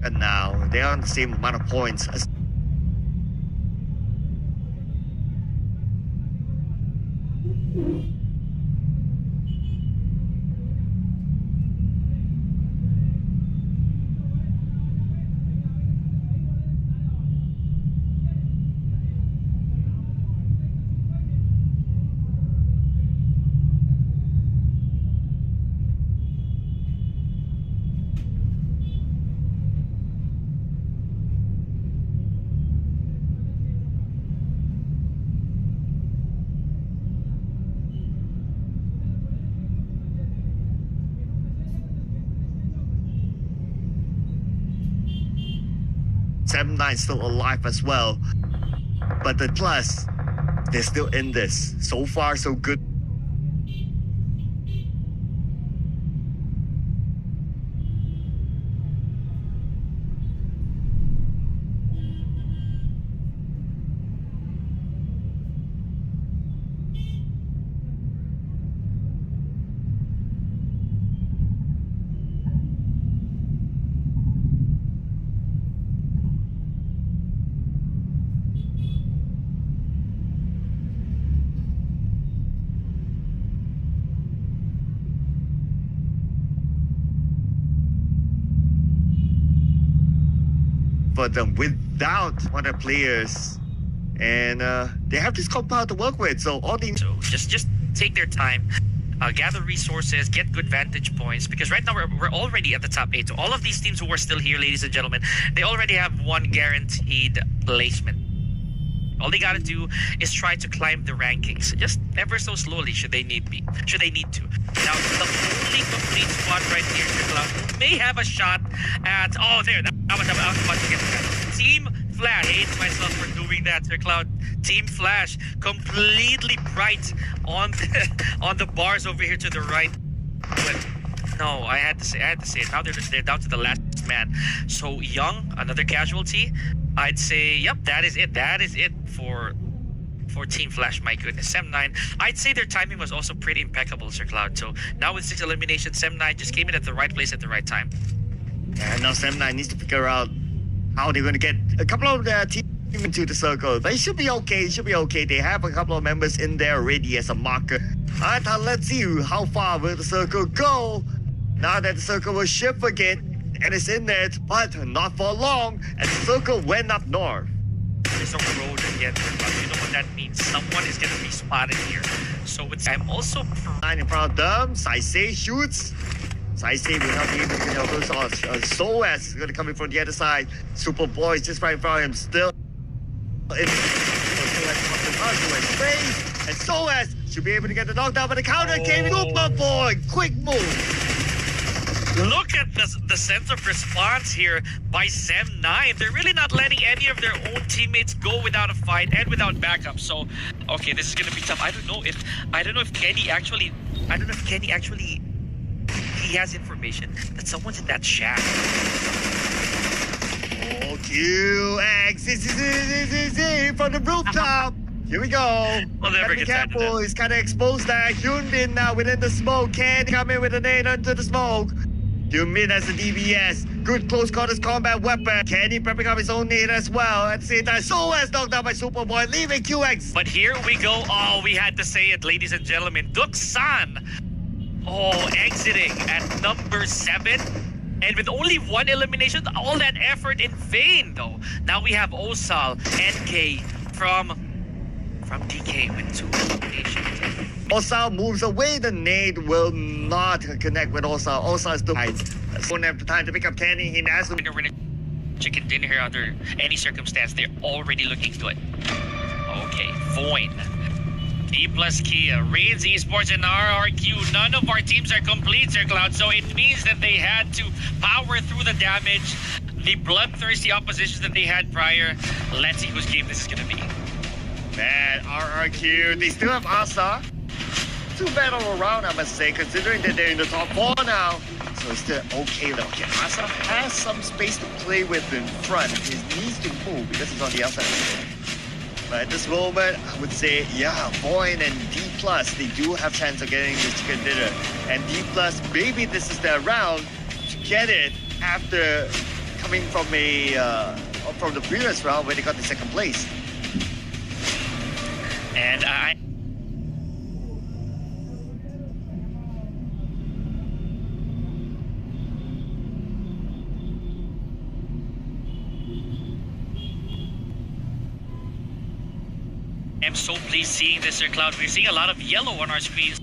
And now they're on the same amount of points as Seven9 still alive as well. But the plus, they're still in this. So far, so good. For them without one of the players, and they have this compound to work with. So all the just take their time, gather resources, get good vantage points, because right now we're already at the top 8. So all of these teams who are still here, ladies and gentlemen, they already have one guaranteed placement. All they gotta do is try to climb the rankings, just ever so slowly, should they need to. Now, the only complete squad right here, Cloud, may have a shot at. Oh, there! I was about to get that. Team Flash. I hate myself for doing that, Sir Cloud. Team Flash completely bright on on the bars over here to the right. But no, I had to say it. Now they're down to the last man. So Young, another casualty. I'd say, yep, that is it. That is it for Team Flash. My goodness, Sem9. I'd say their timing was also pretty impeccable, Sir Cloud. So now with 6 eliminations, Sem9 just came in at the right place at the right time. And now Sem9 needs to figure out how they're going to get a couple of their team into the circle. But it should be okay. It should be okay. They have a couple of members in there already as a marker. Alright, let's see how far will the circle go. Now that the circle will shift again, and it's in there, but not for long, and the circle went up north. There's a road again. You know what that means? Someone is going to be spotted here. So I'm also... In front of them, Saisei shoots. Saisei will not be able to help those shots. Soas is going to come in from the other side. Superboy is just right in front of him, still in space. And Soas should be able to get the knockdown, but the counter came in. Superboy, quick move. Look at the sense of response here by Sem9. They're really not letting any of their own teammates go without a fight and without backup. So, okay, this is gonna be tough. I don't know if Kenny actually he has information that someone's in that shack. Oh, QX from the rooftop. Here we go. We'll never get careful. He's kind of exposed there. Hyunbin now within the smoke. Can come in with a nade into the smoke. Hyunbin has the DBS. Good close quarters combat weapon. Kenny prepping up his own nade as well. At the same time, Soas knocked out by Superboy, leaving QX. But here we go. Oh, we had to say it, ladies and gentlemen. Duk-san. Oh, exiting at number 7. And with only 1 elimination, all that effort in vain, though. Now we have Osal, NK from DK with 2 eliminations. Osal moves away. The nade will not connect with Osal. Osal is still behind. Won't have the time to pick up Kenny. He has to. We're gonna chicken dinner here under any circumstance. They're already looking good. Okay, Voin. E plus Kia, Reigns Esports and RRQ. None of our teams are complete, Sir Cloud, so it means that they had to power through the damage, the bloodthirsty oppositions that they had prior. Let's see whose game this is gonna be. Man, RRQ, they still have Asa. Too bad all around, I must say, considering that they're in the top 4 now. So it's still okay though. Okay, Asa has some space to play with in front. He needs to move because he's on the outside. But at this moment, I would say, yeah, Void and D+, they do have chance of getting this chicken dinner. And D+, maybe this is their round to get it after coming from from the previous round where they got the 2nd place. And I'm so pleased seeing this, Sir Cloud. We're seeing a lot of yellow on our screens.